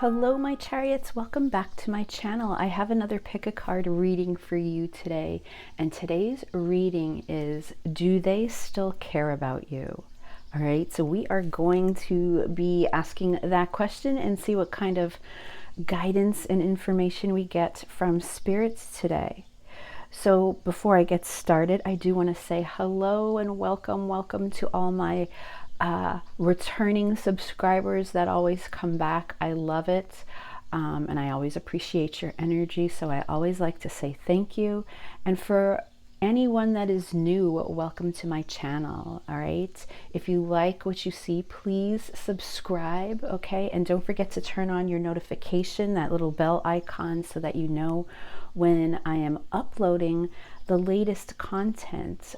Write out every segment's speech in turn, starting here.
Hello my chariots, welcome back to my channel. I have another pick a card reading for you today, and today's reading is Do They Still Care About You? All right, so we are going to be asking that question and see what kind of guidance and information we get from spirits today. So before I get started, I do want to say hello and welcome to all my returning subscribers that always come back. I love it, and I always appreciate your energy, so I always like to say thank you. And for anyone that is new, welcome to my channel. All right, if you like what you see, please subscribe, okay? And don't forget to turn on your notification, that little bell icon, so that you know when I am uploading the latest content.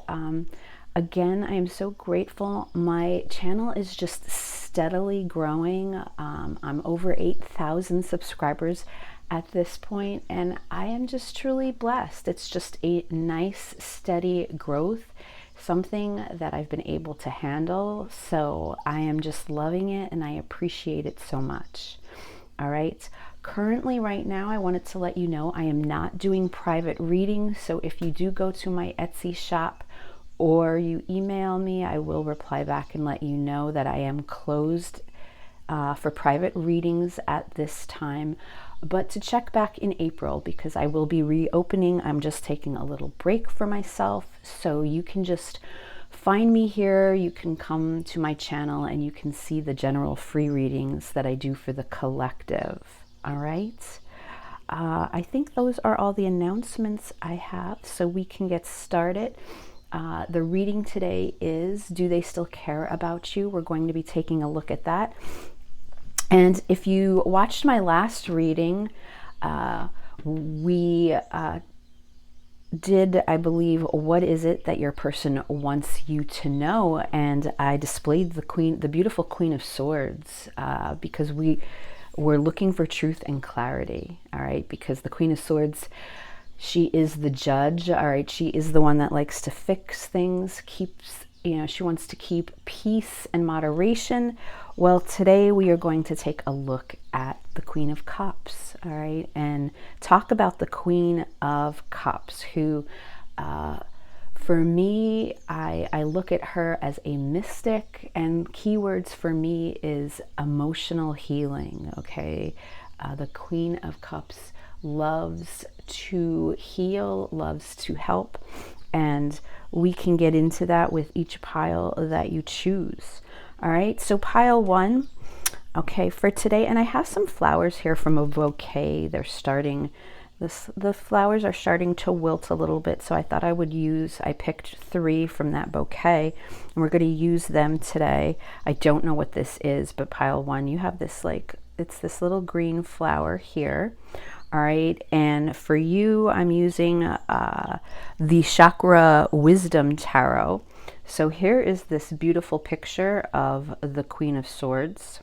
Again, I am so grateful. My channel is just steadily growing. I'm over 8,000 subscribers at this point, and I am just truly blessed. It's just a nice, steady growth, something that I've been able to handle. So I am just loving it, and I appreciate it so much. All right. Currently, right now, I wanted to let you know I am not doing private readings. So if you do go to my Etsy shop, or you email me, I will reply back and let you know that I am closed for private readings at this time, but to check back in April because I will be reopening. I'm just taking a little break for myself, so you can just find me here. You can come to my channel and you can see the general free readings that I do for the collective. All right. I think those are all the announcements I have, so we can get started. The reading today is Do They Still Care About You? We're going to be taking a look at that. And if you watched my last reading, we did, I believe, what is it that your person wants you to know? And I displayed the beautiful Queen of Swords, because we're looking for truth and clarity. All right, because the Queen of Swords, she is the judge. All right, she is the one that likes to fix things, she wants to keep peace and moderation. Well, today we are going to take a look at the Queen of Cups, all right, and talk about the Queen of Cups, who, for me, I look at her as a mystic, and keywords for me is emotional healing, okay? The Queen of Cups loves to heal, loves to help, and we can get into that with each pile that you choose. All right, so pile one, okay, for today, and I have some flowers here from a bouquet. They're starting, the flowers are starting to wilt a little bit, so I thought I picked 3 from that bouquet, and we're going to use them today. I don't know what this is, but pile one, you have this, it's this little green flower here. All right, and for you, I'm using the Chakra Wisdom Tarot. So here is this beautiful picture of the Queen of Swords.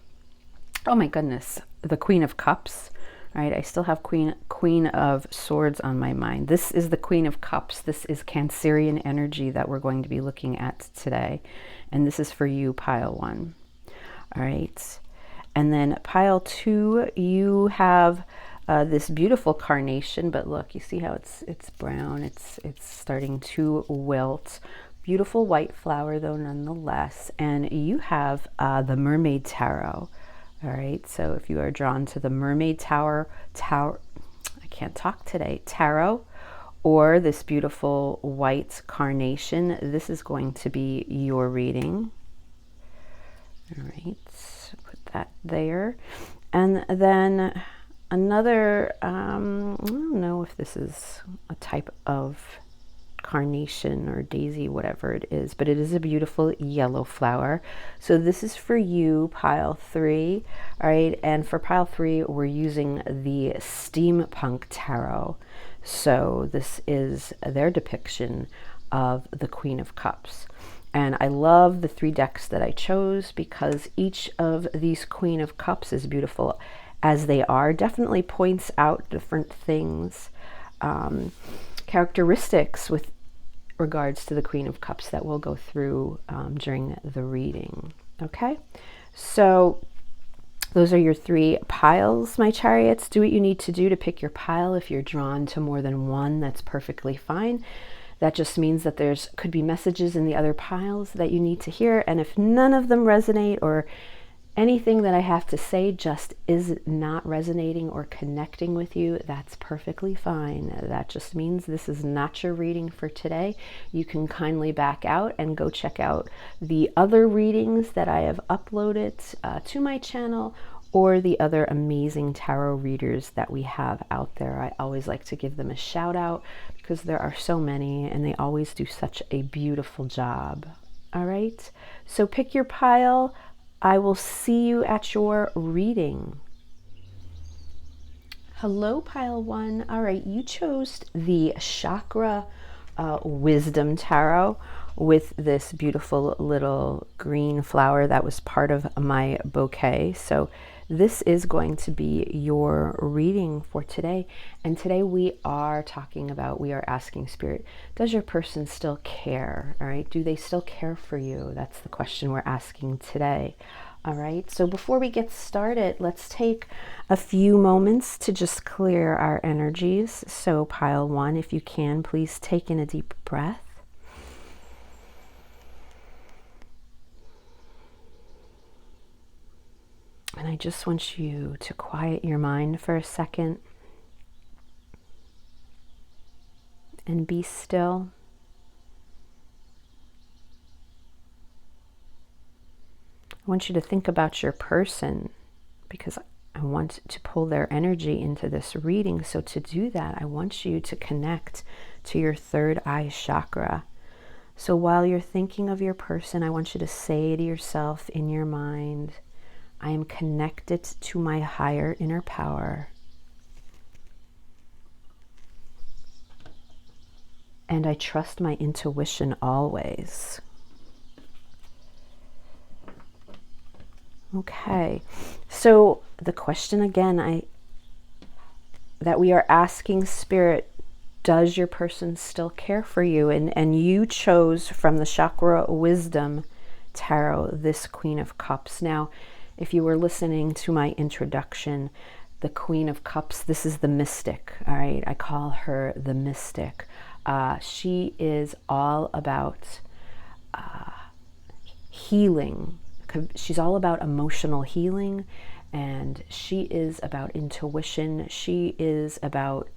Oh my goodness, the Queen of Cups. All right, I still have Queen of Swords on my mind. This is the Queen of Cups. This is Cancerian energy that we're going to be looking at today. And this is for you, pile one. All right, and then pile two, you have this beautiful carnation, but look, you see how it's brown, it's starting to wilt. Beautiful white flower though nonetheless. And you have the Mermaid Tarot. All right, so if you are drawn to the Mermaid Tarot, I can't talk today, Tarot, or this beautiful white carnation, this is going to be your reading. All right, put that there. And then another, I don't know if this is a type of carnation or daisy, whatever it is, but it is a beautiful yellow flower. So this is for you, pile 3, all right? And for pile 3, we're using the Steampunk Tarot. So this is their depiction of the Queen of Cups. And I love the 3 decks that I chose because each of these Queen of Cups is beautiful as they are, definitely points out different things, characteristics with regards to the Queen of Cups that we'll go through during the reading. Okay, so Those are your 3 piles, my chariots. Do what you need to do to pick your pile. If you're drawn to more than one, that's perfectly fine. That just means that there's could be messages in the other piles that you need to hear. And if none of them resonate, or anything that I have to say just is not resonating or connecting with you, that's perfectly fine. That just means this is not your reading for today. You can kindly back out and go check out the other readings that I have uploaded to my channel, or the other amazing tarot readers that we have out there. I always like to give them a shout out because there are so many and they always do such a beautiful job. All right, so pick your pile. I will see you at your reading. Hello, pile 1. All right, you chose the Chakra Wisdom Tarot with this beautiful little green flower that was part of my bouquet. So this is going to be your reading for today. And today we are asking Spirit, does your person still care? All right, do they still care for you? That's the question we're asking today. All right, so before we get started, let's take a few moments to just clear our energies. So pile 1, if you can, please take in a deep breath. And I just want you to quiet your mind for a second and be still. I want you to think about your person, because I want to pull their energy into this reading. So to do that, I want you to connect to your 3rd eye chakra. So while you're thinking of your person, I want you to say to yourself in your mind, I am connected to my higher inner power, and I trust my intuition always. Okay, so the question again that we are asking Spirit, does your person still care for you? And you chose from the Chakra Wisdom Tarot this Queen of Cups. Now, if you were listening to my introduction, the Queen of Cups, this is the mystic, all right? I call her the mystic. She is all about healing. She's all about emotional healing, and she is about intuition. She is about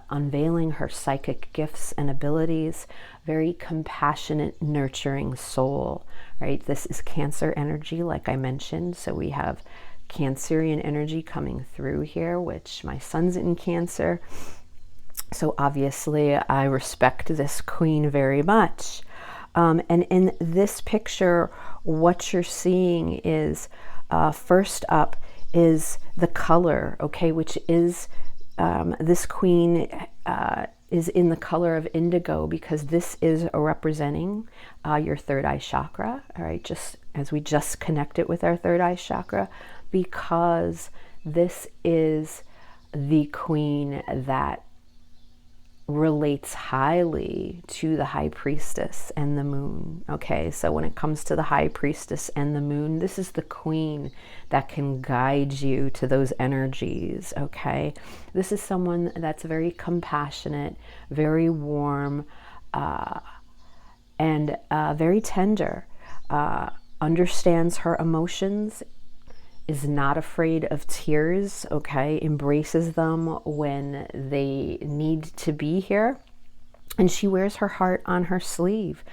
unveiling her psychic gifts and abilities. Very compassionate, nurturing soul, right? This is Cancer energy, like I mentioned. So we have Cancerian energy coming through here, which my son's in Cancer. So obviously I respect this queen very much. And in this picture, what you're seeing is, first up is the color, okay, which is, this queen is in the color of indigo, because this is representing your 3rd eye chakra, all right, just as we just connected with our 3rd eye chakra, because this is the queen that relates highly to the High Priestess and the moon. Okay, so when it comes to the High Priestess and the moon, this is the queen that can guide you to those energies. Okay, this is someone that's very compassionate, very warm, and very tender, understands her emotions, is not afraid of tears, okay, embraces them when they need to be here, and she wears her heart on her sleeve.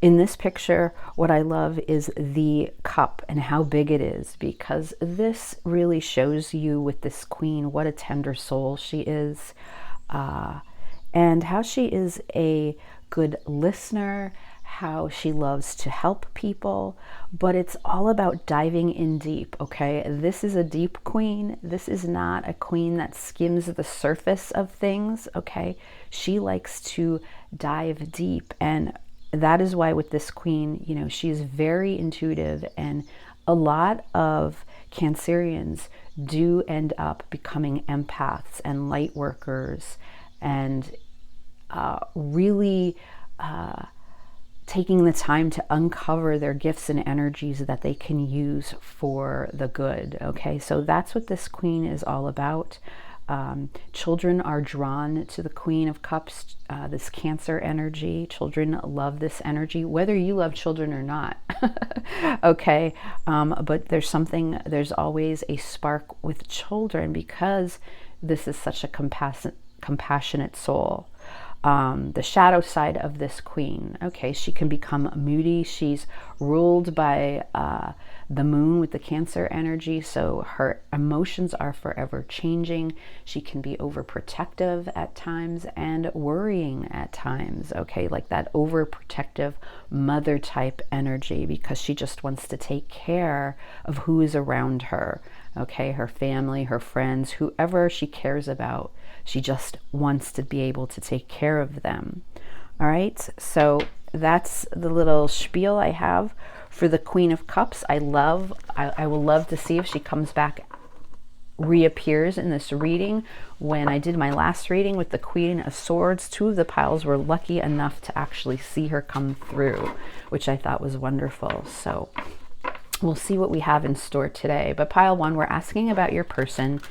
In this picture, what I love is the cup and how big it is, because this really shows you with this queen what a tender soul she is, and how she is a good listener, how she loves to help people, but it's all about diving in deep, okay? This is a deep queen. This is not a queen that skims the surface of things, okay? She likes to dive deep, and that is why with this queen, you know, she is very intuitive, and a lot of Cancerians do end up becoming empaths and light workers, and really taking the time to uncover their gifts and energies that they can use for the good. Okay, so that's what this Queen is all about. Children are drawn to the Queen of Cups, this Cancer energy. Children love this energy, whether you love children or not. Okay, but there's always a spark with children because this is such a compassionate soul. The shadow side of this Queen, okay, she can become moody. She's ruled by the moon with the Cancer energy, so her emotions are forever changing. She can be overprotective at times and worrying at times, okay, like that overprotective mother type energy, because she just wants to take care of who is around her, okay, her family, her friends, whoever she cares about. She just wants to be able to take care of them. All right, so that's the little spiel I have for the Queen of Cups. I will love to see if she comes back, reappears in this reading. When I did my last reading with the Queen of Swords, 2 of the piles were lucky enough to actually see her come through, which I thought was wonderful. So we'll see what we have in store today. But pile 1, we're asking about your person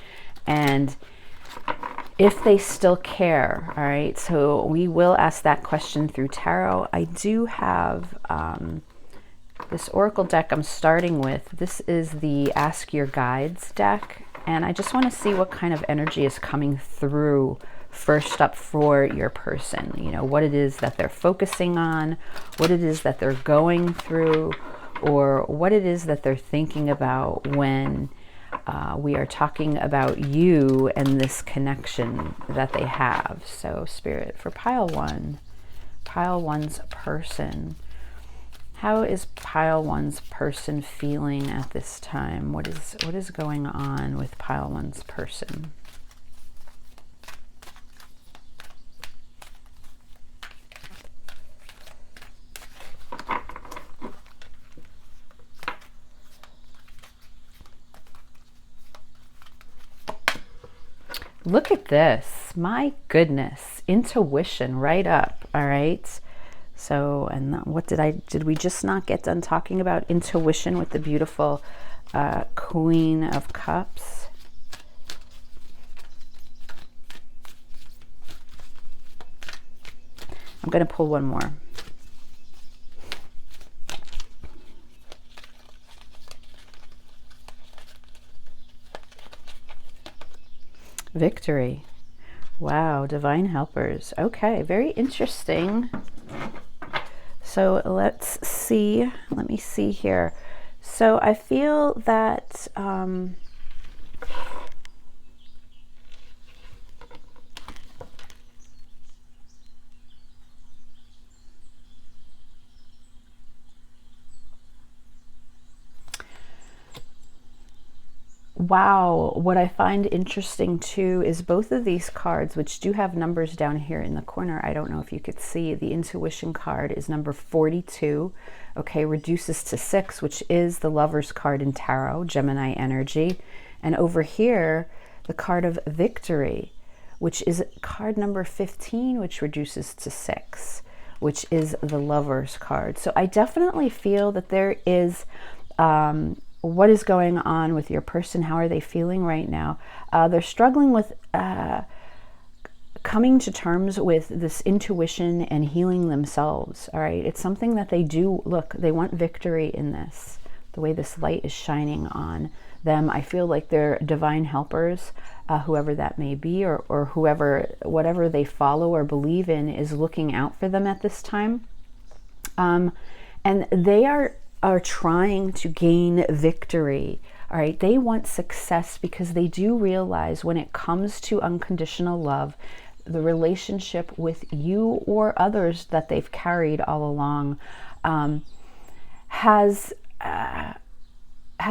and if they still care. All right, so we will ask that question through tarot. I do have this oracle deck I'm starting with. This is the Ask Your Guides deck, and I just want to see what kind of energy is coming through first up for your person. You know, what it is that they're focusing on, what it is that they're going through, or what it is that they're thinking about when we are talking about you and this connection that they have. So Spirit, for pile 1, pile 1's person, how is pile 1's person feeling at this time? What is going on with pile 1's person? Look at this. My goodness. Intuition right up. All right. So, and what did we just not get done talking about intuition with the beautiful Queen of Cups? I'm going to pull one more. Victory. Wow, divine helpers. Okay, very interesting. So let's see. Let me see here. So I feel that wow, what I find interesting too is both of these cards, which do have numbers down here in the corner. I don't know if you could see. The intuition card is number 42, okay, reduces to 6, which is the Lover's card in tarot, Gemini energy. And over here, the card of victory, which is card number 15, which reduces to 6, which is the Lover's card. So I definitely feel that there is what is going on with your person? How are they feeling right now? They're struggling with coming to terms with this intuition and healing themselves. All right, it's something that they do. Look, they want victory in this. The way this light is shining on them, I feel like they're divine helpers, whoever that may be, or whoever, whatever they follow or believe in, is looking out for them at this time. And they are trying to gain victory. All right, they want success because they do realize when it comes to unconditional love, the relationship with you or others that they've carried all along has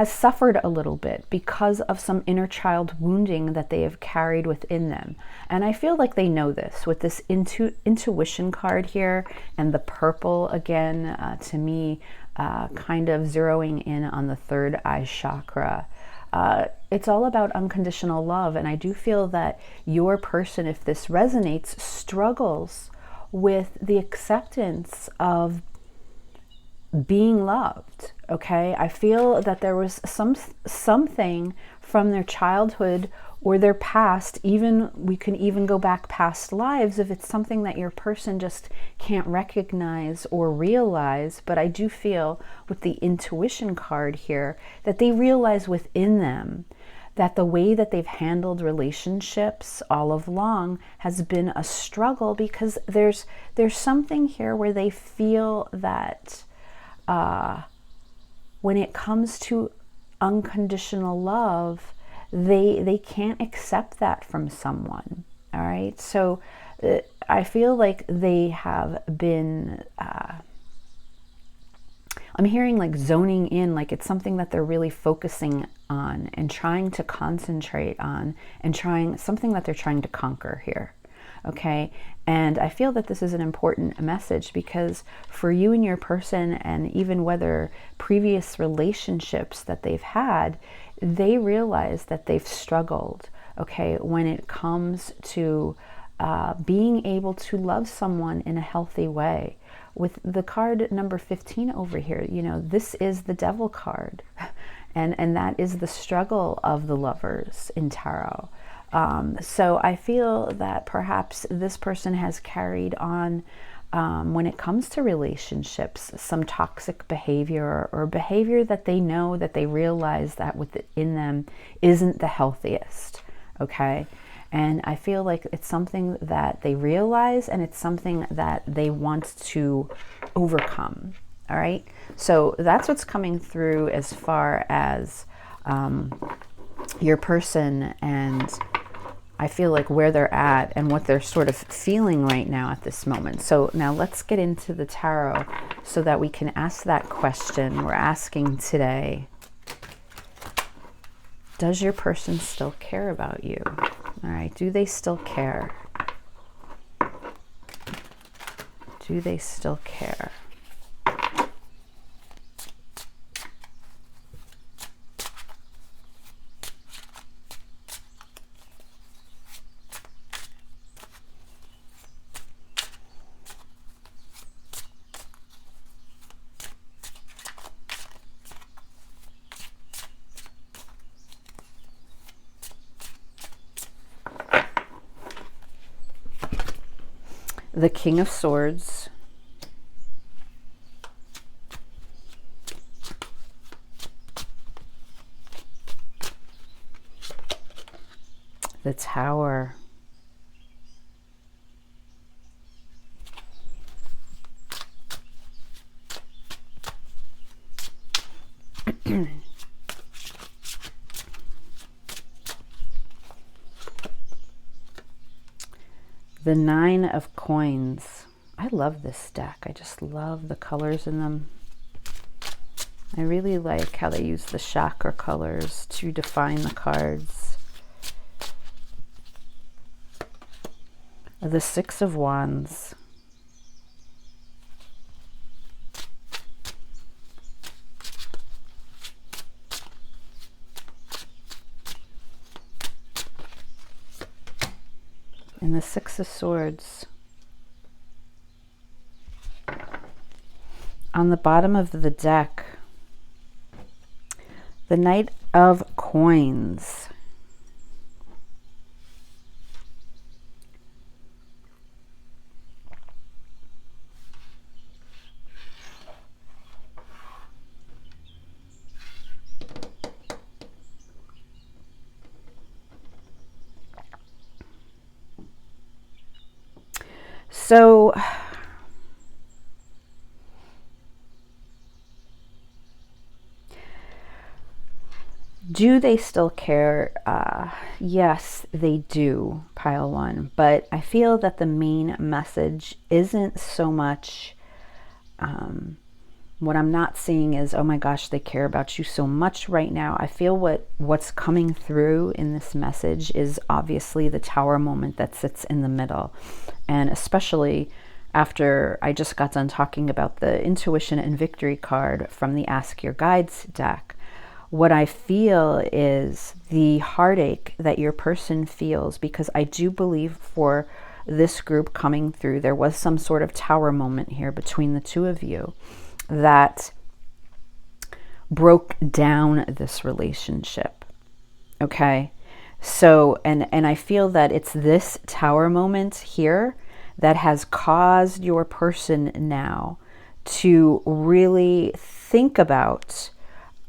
suffered a little bit because of some inner child wounding that they have carried within them. And I feel like they know this with this intuition card here and the purple again, to me, kind of zeroing in on the third eye chakra. It's all about unconditional love. And I do feel that your person, if this resonates, struggles with the acceptance of being loved. Okay, I feel that there was something from their childhood or their past, even we can even go back past lives if it's something that your person just can't recognize or realize. But I do feel with the intuition card here that they realize within them that the way that they've handled relationships all along has been a struggle, because there's something here where they feel that when it comes to unconditional love, they can't accept that from someone. All right, so I feel like they have been I'm hearing like zoning in, like it's something that they're really focusing on and trying to concentrate on, and something that they're trying to conquer here. Okay, and I feel that this is an important message, because for you and your person, and even whether previous relationships that they've had, they realize that they've struggled, okay, when it comes to being able to love someone in a healthy way. With the card number 15 over here, you know, this is the Devil card, and that is the struggle of the lovers in tarot. So I feel that perhaps this person has carried on, when it comes to relationships, some toxic behavior, or behavior that they know, that they realize that within them isn't the healthiest, okay? And I feel like it's something that they realize, and it's something that they want to overcome, all right? So that's what's coming through as far as your person, and I feel like where they're at and what they're sort of feeling right now at this moment. So now let's get into the tarot so that we can ask that question we're asking today. Does your person still care about you? All right, do they still care? Do they still care? The King of Swords, the Tower, the Nine of Coins. I love this deck. I just love the colors in them. I really like how they use the chakra colors to define the cards. The Six of Wands. And the Six of Swords. On the bottom of the deck, the Knight of Coins. So do they still care? Yes, they do, pile one. But I feel that the main message isn't so much, what I'm not seeing is, oh my gosh, they care about you so much right now. I feel what's coming through in this message is obviously the Tower moment that sits in the middle. And especially after I just got done talking about the Intuition and Victory card from the Ask Your Guides deck. What I feel is the heartache that your person feels, because I do believe for this group coming through, there was some sort of Tower moment here between the two of you. that broke down this relationship. Okay. So, and I feel that it's this tower moment here that has caused your person now to really think about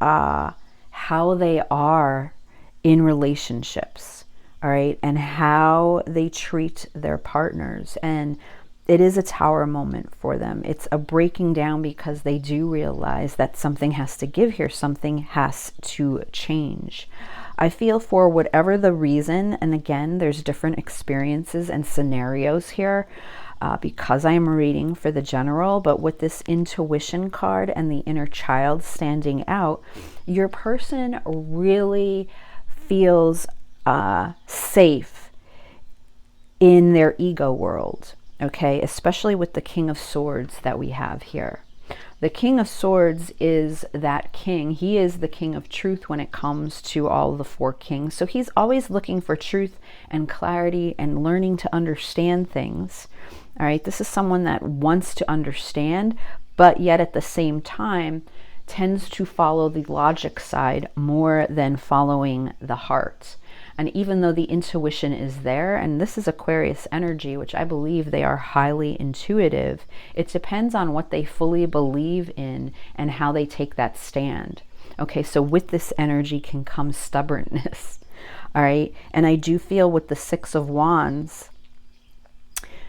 how they are in relationships, all right, and how they treat their partners. And it is a tower moment for them. It's a breaking down because they do realize that something has to give here, something has to change. I feel for whatever the reason, and again, there's different experiences and scenarios here because I am reading for the general, but with this intuition card and the inner child standing out, your person really feels safe in their ego world, okay? Especially with the King of Swords that we have here. The King of Swords is that king. He is the king of truth when it comes to all the four kings. So he's always looking for truth and clarity and learning to understand things. All right, this is someone that wants to understand, but yet at the same time tends to follow the logic side more than following the heart. And even though the intuition is there, and this is Aquarius energy, which I believe they are highly intuitive, it depends on what they fully believe in and how they take that stand. Okay, so with this energy can come stubbornness. All right, and I do feel with the Six of Wands,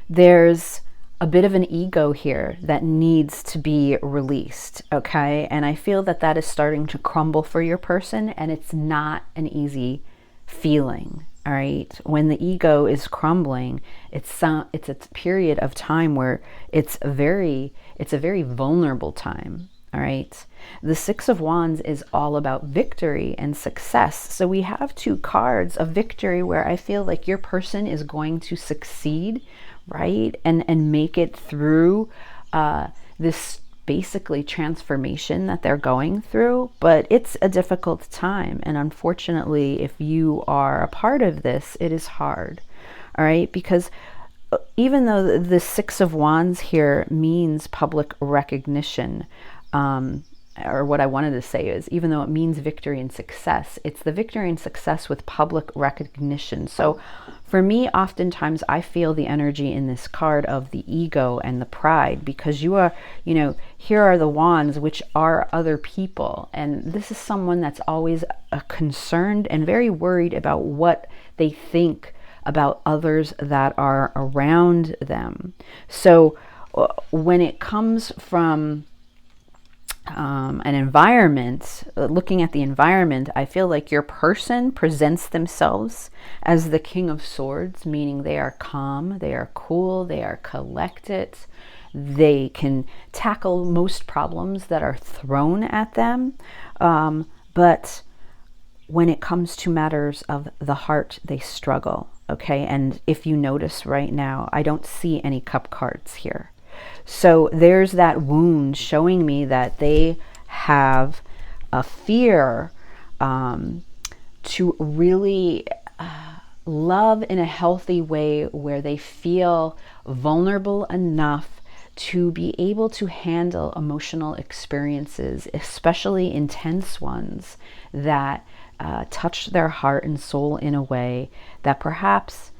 there's a bit of an ego here that needs to be released, okay? And I feel that that is starting to crumble for your person, and it's not an easy feeling, all right? When the ego is crumbling, it's a period of time where it's a very vulnerable time, all right? The Six of Wands is all about victory and success. So we have two cards of victory where I feel like your person is going to succeed, right? And make it through this basically transformation that they're going through, but it's a difficult time. And unfortunately, if you are a part of this, it is hard, all right? Because even though the Six of Wands here means public recognition, or what I wanted to say is, even though it means victory and success, it's the victory and success with public recognition. So for me, oftentimes I feel the energy in this card of the ego and the pride, because you are, here are the wands, which are other people. And this is someone that's always concerned and very worried about what they think about others that are around them. So when it comes from an environment, looking at the environment, I feel like your person presents themselves as the King of Swords, meaning they are calm, they are cool, they are collected, they can tackle most problems that are thrown at them, but when it comes to matters of the heart, they struggle, okay? And if you notice right now, I don't see any cup cards here. So there's that wound showing me that they have a fear to really love in a healthy way where they feel vulnerable enough to be able to handle emotional experiences, especially intense ones that touch their heart and soul in a way that perhaps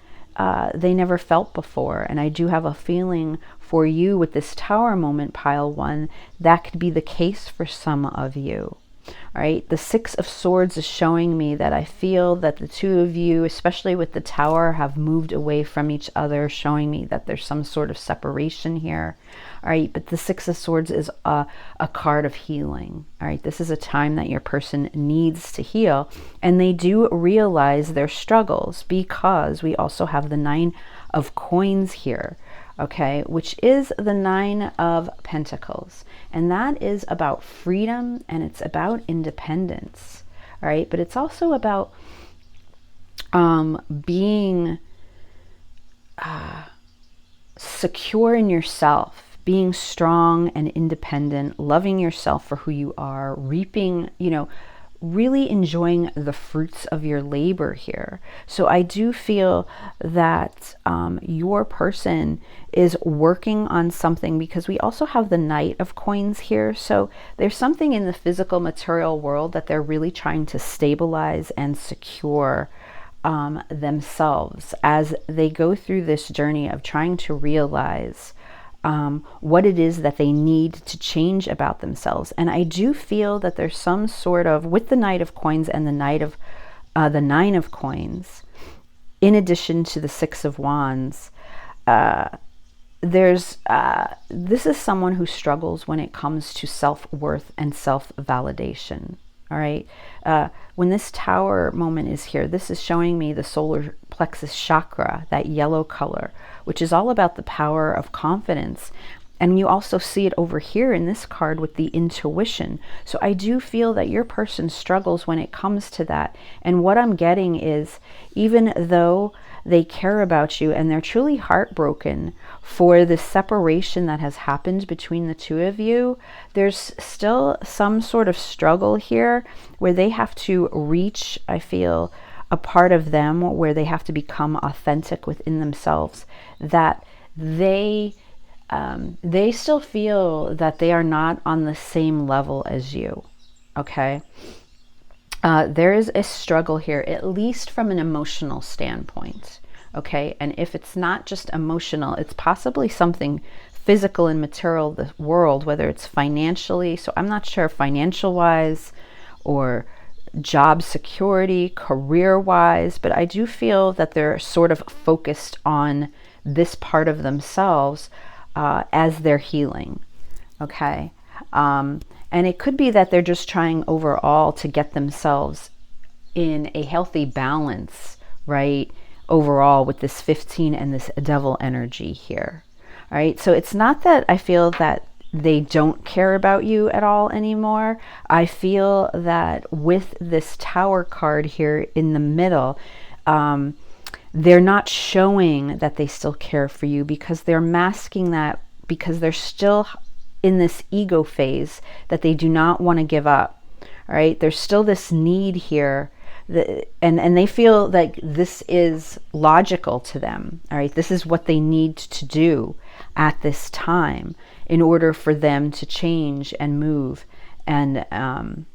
they never felt before. And I do have a feeling for you with this tower moment, pile one, that could be the case for some of you. All right, the Six of Swords is showing me that I feel that the two of you, especially with the tower, have moved away from each other, showing me that there's some sort of separation here. All right, but the Six of Swords is a card of healing. All right, this is a time that your person needs to heal, and they do realize their struggles, because we also have the Nine of Coins here, okay, which is the Nine of Pentacles. And that is about freedom and it's about independence, all right? But it's also about being secure in yourself, being strong and independent, loving yourself for who you are, reaping, really enjoying the fruits of your labor here. So I do feel that your person is working on something, because we also have the Knight of Coins here. So there's something in the physical material world that they're really trying to stabilize and secure themselves as they go through this journey of trying to realize what it is that they need to change about themselves. And I do feel that there's some sort of, with the Knight of Coins and the the Nine of Coins, in addition to the Six of Wands, this is someone who struggles when it comes to self-worth and self-validation. All right. When this Tower moment is here, this is showing me the solar plexus chakra, that yellow color, which is all about the power of confidence. And you also see it over here in this card with the intuition. So I do feel that your person struggles when it comes to that. And what I'm getting is, even though they care about you and they're truly heartbroken for the separation that has happened between the two of you, there's still some sort of struggle here where they have to reach, I feel, a part of them where they have to become authentic within themselves, that they still feel that they are not on the same level as you. Okay. There is a struggle here, at least from an emotional standpoint. Okay. And if it's not just emotional, it's possibly something physical and material, the world, whether it's financially. So I'm not sure, financial wise or job security, career wise, but I do feel that they're sort of focused on this part of themselves as they're healing. Okay. And it could be that they're just trying overall to get themselves in a healthy balance, right? Overall, with this 15 and this devil energy here. All right. So it's not that I feel that they don't care about you at all anymore. I feel that with this Tower card here in the middle, they're not showing that they still care for you, because they're masking that, because they're still in this ego phase that they do not want to give up. All right. There's still this need here, and they feel like this is logical to them. All right. This is what they need to do at this time in order for them to change and move and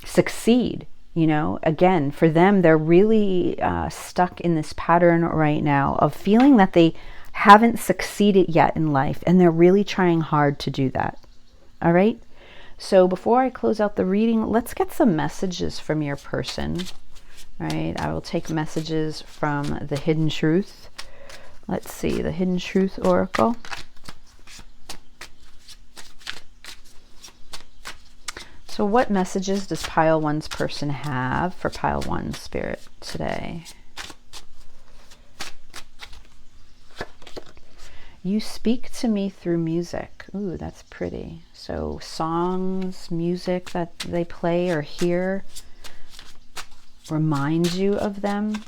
succeed. You know, again, for them, they're really stuck in this pattern right now of feeling that they haven't succeeded yet in life, and they're really trying hard to do that. All right. So before I close out the reading, let's get some messages from your person. All right. I will take messages from the Hidden Truth. Let's see, the Hidden Truth Oracle. So what messages does Pile 1's person have for Pile 1 Spirit today? You speak to me through music. Ooh, that's pretty. So songs, music that they play or hear remind you of them.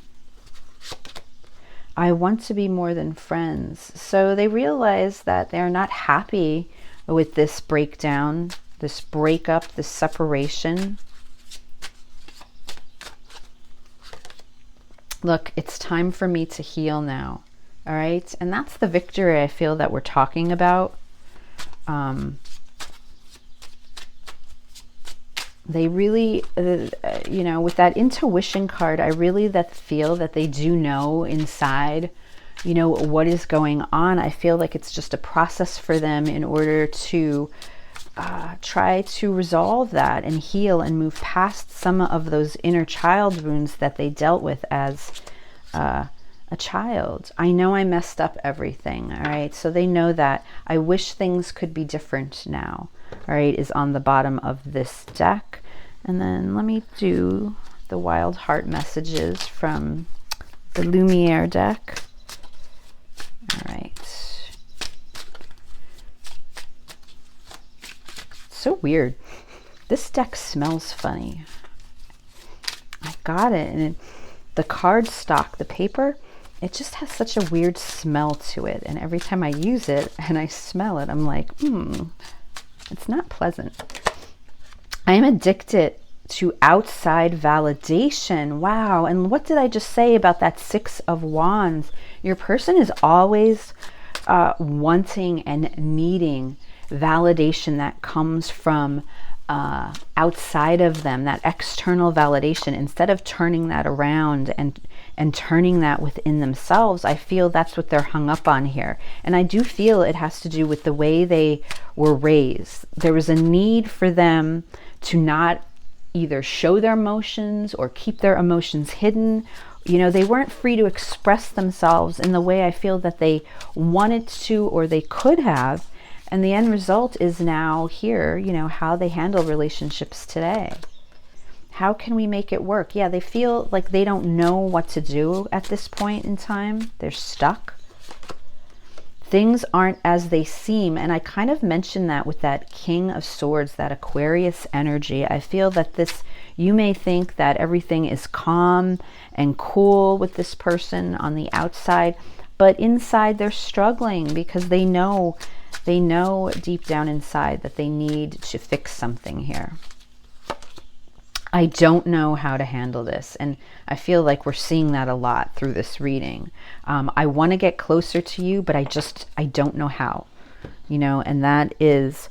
I want to be more than friends. So they realize that they're not happy with this breakdown, this breakup, this separation. Look, it's time for me to heal now. All right. And that's the victory I feel that we're talking about. They really, you know, with that intuition card, I really feel that they do know inside, you know, what is going on. I feel like it's just a process for them in order to try to resolve that and heal and move past some of those inner child wounds that they dealt with as a child. I know I messed up everything. All right. So they know that. I wish things could be different now. All right. Is on the bottom of this deck. And then let me do the Wild Heart messages from the Lumiere deck. All right. So weird. This deck smells funny. I got it. And the card stock, the paper, it just has such a weird smell to it. And every time I use it and I smell it, I'm like, it's not pleasant. I am addicted to outside validation. Wow. And what did I just say about that Six of Wands? Your person is always wanting and needing validation that comes from outside of them, that external validation. Instead of turning that around and turning that within themselves, I feel that's what they're hung up on here. And I do feel it has to do with the way they were raised. There was a need for them to not either show their emotions or keep their emotions hidden. You know, they weren't free to express themselves in the way I feel that they wanted to or they could have. And the end result is now here, you know, how they handle relationships today. How can we make it work? Yeah, they feel like they don't know what to do at this point in time. They're stuck. Things aren't as they seem. And I kind of mentioned that with that King of Swords, that Aquarius energy. I feel that this, you may think that everything is calm and cool with this person on the outside, but inside they're struggling because they know deep down inside that they need to fix something here. I don't know how to handle this. And I feel like we're seeing that a lot through this reading. I want to get closer to you, but I don't know how, you know, and that is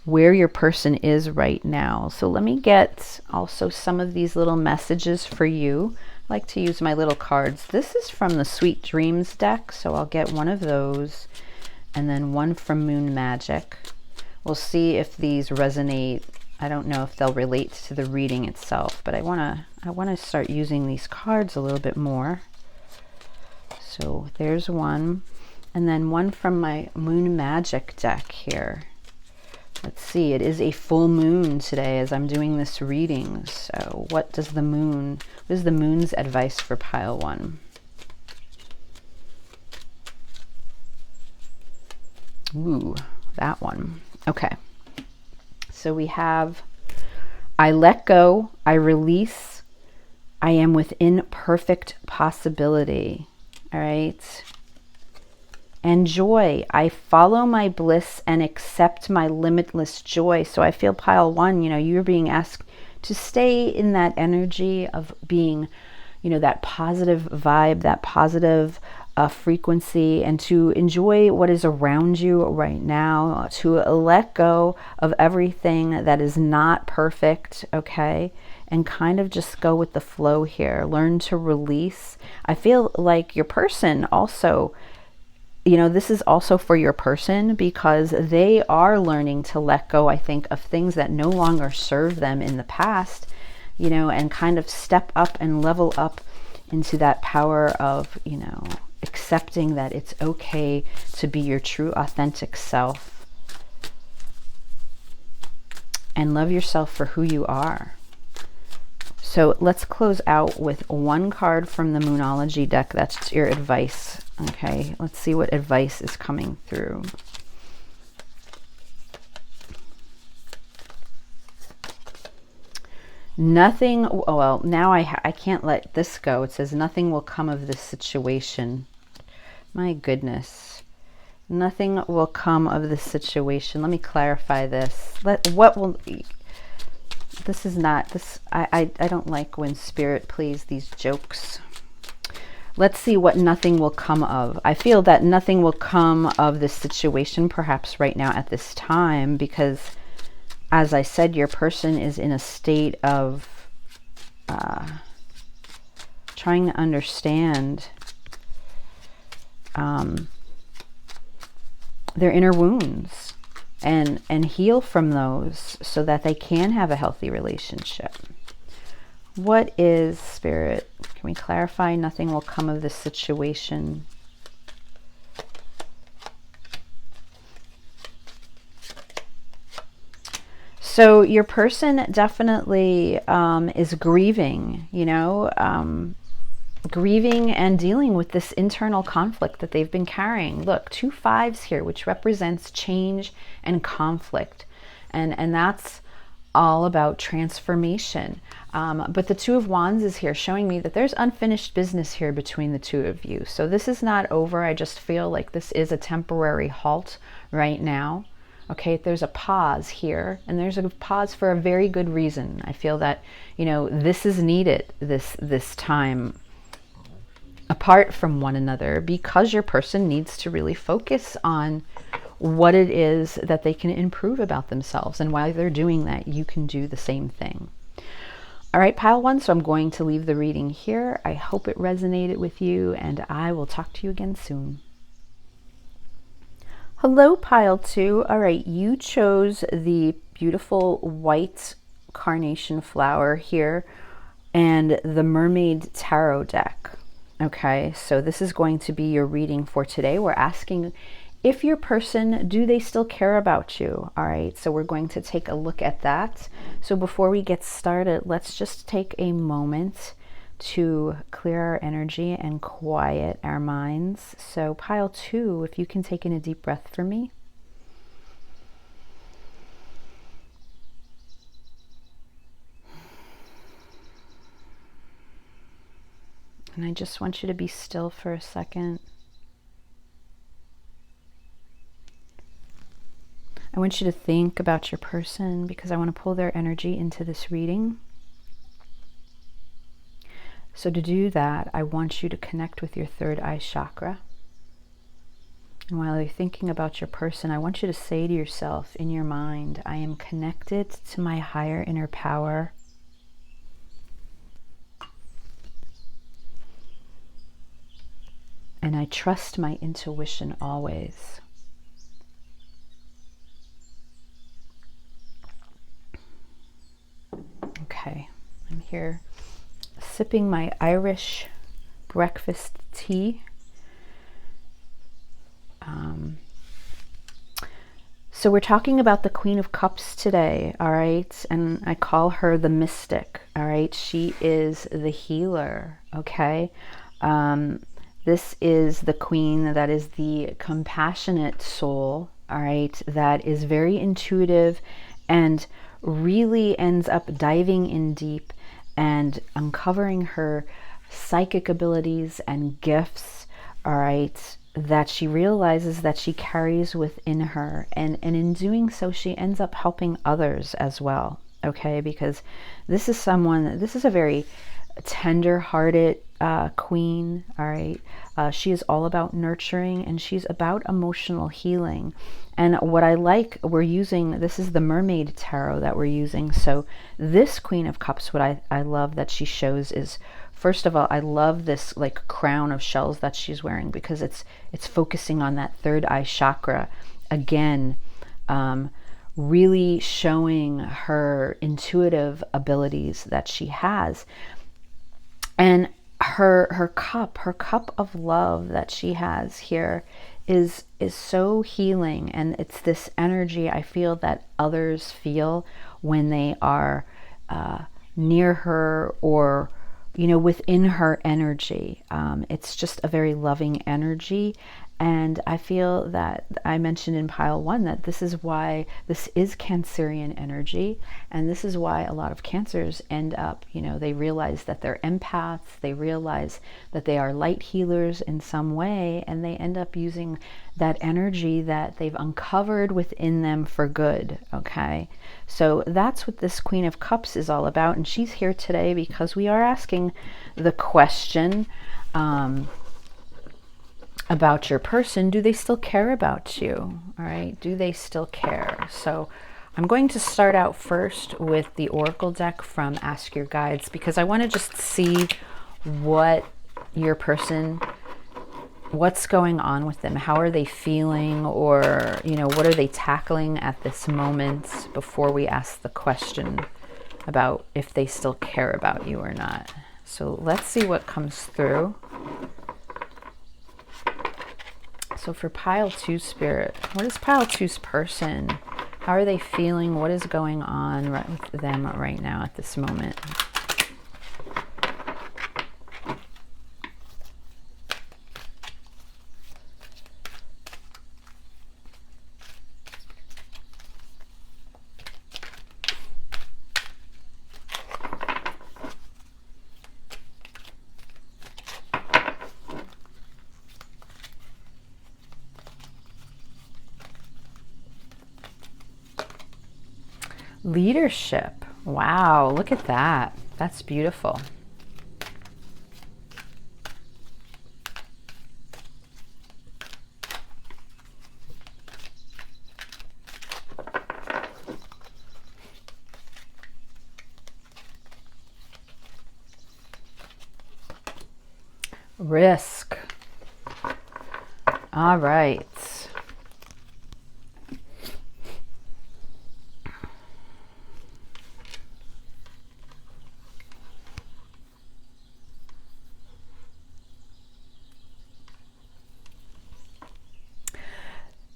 where your person is right now. So let me get also some of these little messages for you. I like to use my little cards. This is from the Sweet Dreams deck, so I'll get one of those, and then one from Moon Magic. We'll see if these resonate. I don't know if they'll relate to the reading itself, but I want to start using these cards a little bit more. So there's one, and then one from my Moon Magic deck here. Let's see, it is a full moon today as I'm doing this reading. So what is the moon's advice for pile one? Ooh, that one. Okay. So we have, I let go, I release, I am within perfect possibility. All right. And joy, I follow my bliss and accept my limitless joy. So I feel pile one, you know, you're being asked to stay in that energy of being, you know, that positive vibe, that positive frequency, and to enjoy what is around you right now, to let go of everything that is not perfect, okay, and kind of just go with the flow here. Learn to release. I feel like your person also, you know, this is also for your person because they are learning to let go, I think, of things that no longer serve them in the past, you know, and kind of step up and level up into that power of, you know, accepting that it's okay to be your true authentic self and love yourself for who you are. So let's close out with one card from the Moonology deck. That's your advice. Okay, let's see what advice is coming through. Nothing, well, now I can't let this go. It says nothing will come of this situation. My goodness. Nothing will come of this situation. Let me clarify this. This is not, I don't like when spirit plays these jokes. Let's see what nothing will come of. I feel that nothing will come of this situation perhaps right now at this time because, as I said, your person is in a state of trying to understand their inner wounds and heal from those so that they can have a healthy relationship. What is spirit? Can we clarify nothing will come of this situation? So your person definitely is grieving, you know, grieving and dealing with this internal conflict that they've been carrying. Look, 2 5s here, which represents change and conflict. And that's all about transformation. But the 2 of Wands is here showing me that there's unfinished business here between the 2 of you. So this is not over. I just feel like this is a temporary halt right now. Okay, there's a pause here, and there's a pause for a very good reason. I feel that, you know, this is needed, this time apart from one another, because your person needs to really focus on what it is that they can improve about themselves. And while they're doing that, you can do the same thing. All right, pile one, so I'm going to leave the reading here. I hope it resonated with you, and I will talk to you again soon. Hello, pile two. All right, you chose the beautiful white carnation flower here and the Mermaid Tarot deck. Okay, so this is going to be your reading for today. We're asking if your person, do they still care about you? All right, so we're going to take a look at that. So before we get started, let's just take a moment to clear our energy and quiet our minds. So pile two, if you can take in a deep breath for me. And I just want you to be still for a second. I want you to think about your person, because I want to pull their energy into this reading. So to do that, I want you to connect with your third eye chakra. And while you're thinking about your person, I want you to say to yourself in your mind, I am connected to my higher inner power. And I trust my intuition always. Okay, I'm here sipping my Irish breakfast tea. So we're talking about the Queen of Cups today, all right? And I call her the mystic, all right? She is the healer, okay? This is the queen that is the compassionate soul, all right? That is very intuitive and really ends up diving in deep and uncovering her psychic abilities and gifts, all right, that she realizes that she carries within her. And in doing so, she ends up helping others as well, okay? Because this is a very tender-hearted queen, all right? She is all about nurturing, and she's about emotional healing. And what I like, this is the Mermaid Tarot that we're using. So this Queen of Cups, what I love that she shows is, first of all, I love this like crown of shells that she's wearing, because it's focusing on that third eye chakra again, really showing her intuitive abilities that she has. And her cup of love that she has here is so healing, and it's this energy I feel that others feel when they are near her, or you know, within her energy. It's just a very loving energy. And I feel that I mentioned in pile one that this is why this is Cancerian energy. And this is why a lot of Cancers end up, you know, they realize that they're empaths. They realize that they are light healers in some way. And they end up using that energy that they've uncovered within them for good. Okay. So that's what this Queen of Cups is all about. And she's here today because we are asking the question, about your person. Do they still care about you? All right. Do they still care? So I'm going to start out first with the Oracle deck from Ask Your Guides, because I want to just see what your person, what's going on with them. How are they feeling? Or, you know, what are they tackling at this moment before we ask the question about if they still care about you or not. So let's see what comes through. So for pile two, Spirit, what is pile two's person? How are they feeling? What is going on with them right now at this moment? Leadership. Wow, look at that. That's beautiful. Risk. All right.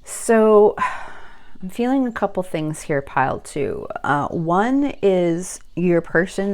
So I'm feeling a couple things here, pile two. One is your person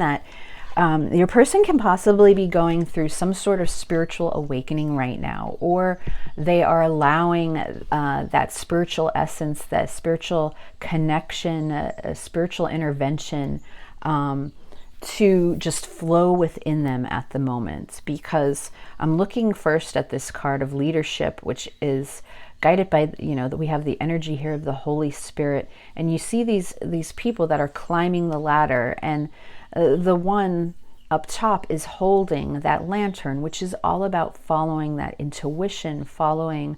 can possibly be going through some sort of spiritual awakening right now, or they are allowing that spiritual essence, that spiritual connection, a spiritual intervention to just flow within them at the moment. Because I'm looking first at this card of leadership, which is guided by, that we have the energy here of the Holy Spirit, and you see these people that are climbing the ladder, and the one up top is holding that lantern, which is all about following that intuition, following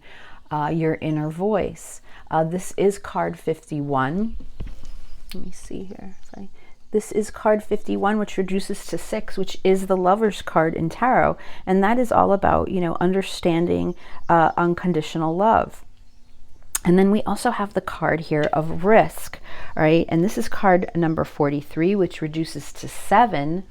your inner voice. This is card 51. Let me see here. This is card 51, which reduces to 6, which is the Lover's card in tarot. And that is all about, understanding unconditional love. And then we also have the card here of risk, right? And this is card number 43, which reduces to 7.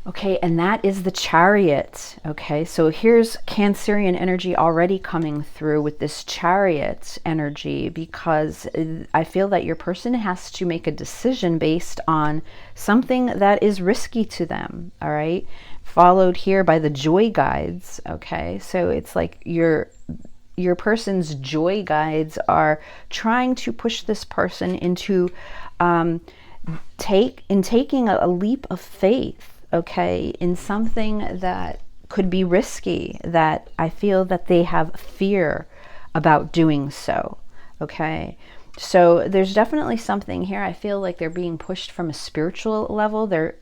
Okay, and that is the Chariot. Okay, so here's Cancerian energy already coming through with this Chariot energy, because I feel that your person has to make a decision based on something that is risky to them, all right? Followed here by the Joy Guides, okay? So it's like your person's Joy Guides are trying to push this person into taking a leap of faith, okay, in something that could be risky, that I feel that they have fear about doing so, okay? So there's definitely something here. I feel like they're being pushed from a spiritual level. They're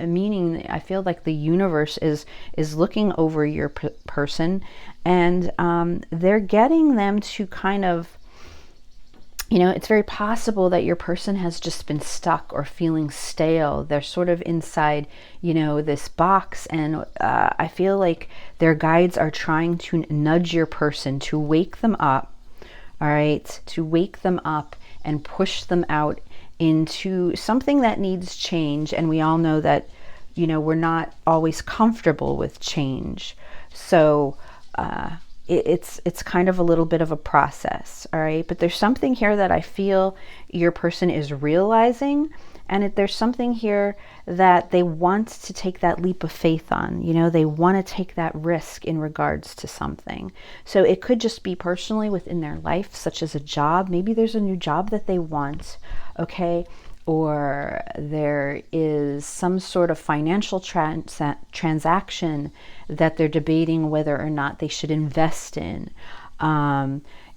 meaning, I feel like the universe is looking over your person, and they're getting them to kind of, it's very possible that your person has just been stuck or feeling stale. They're sort of inside, this box, and I feel like their guides are trying to nudge your person to wake them up, all right, to wake them up and push them out into something that needs change. And we all know that, we're not always comfortable with change. So, it's kind of a little bit of a process, all right? But there's something here that I feel your person is realizing, and there's something here that they want to take that leap of faith on. They want to take that risk in regards to something. So it could just be personally within their life, such as a job. Maybe there's a new job that they want, okay? Or there is some sort of financial transaction that they're debating whether or not they should invest in.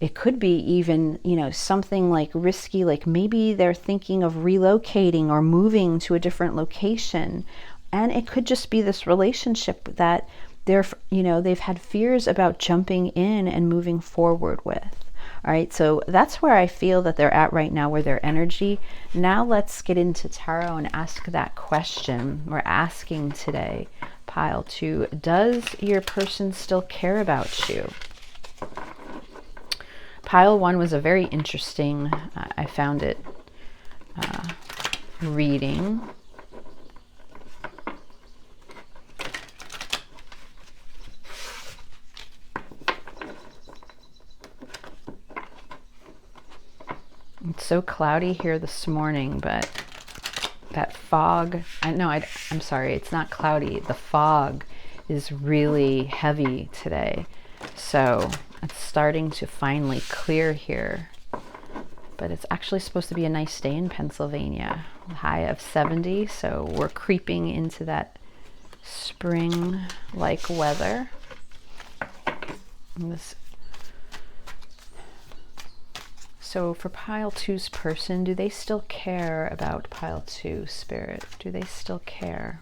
It could be even, something like risky, like maybe they're thinking of relocating or moving to a different location. And it could just be this relationship that they've had fears about jumping in and moving forward with. All right, so that's where I feel that they're at right now, where their energy. Now let's get into tarot and ask that question. We're asking today, pile 2, does your person still care about you? Pile 1 was a very interesting, I found it, reading. It's so cloudy here this morning, but that fog, I'm sorry, it's not cloudy. The fog is really heavy today. So it's starting to finally clear here. But it's actually supposed to be a nice day in Pennsylvania. High of 70, so we're creeping into that spring-like weather. And this So for pile two's person, do they still care about pile two, Spirit? Do they still care?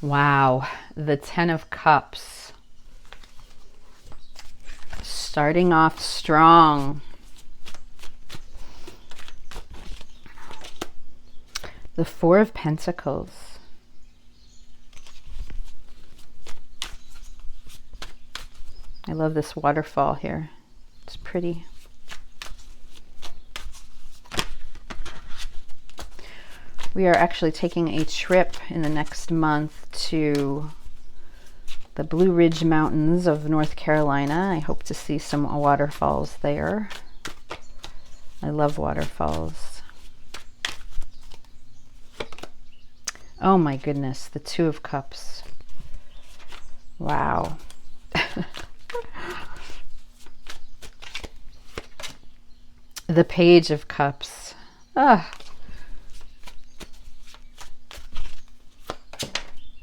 Wow, the Ten of Cups. Starting off strong. The Four of Pentacles. I love this waterfall here. It's pretty. We are actually taking a trip in the next month to the Blue Ridge Mountains of North Carolina. I hope to see some waterfalls there. I love waterfalls. Oh my goodness, the Two of Cups. Wow. The Page of Cups. Ah.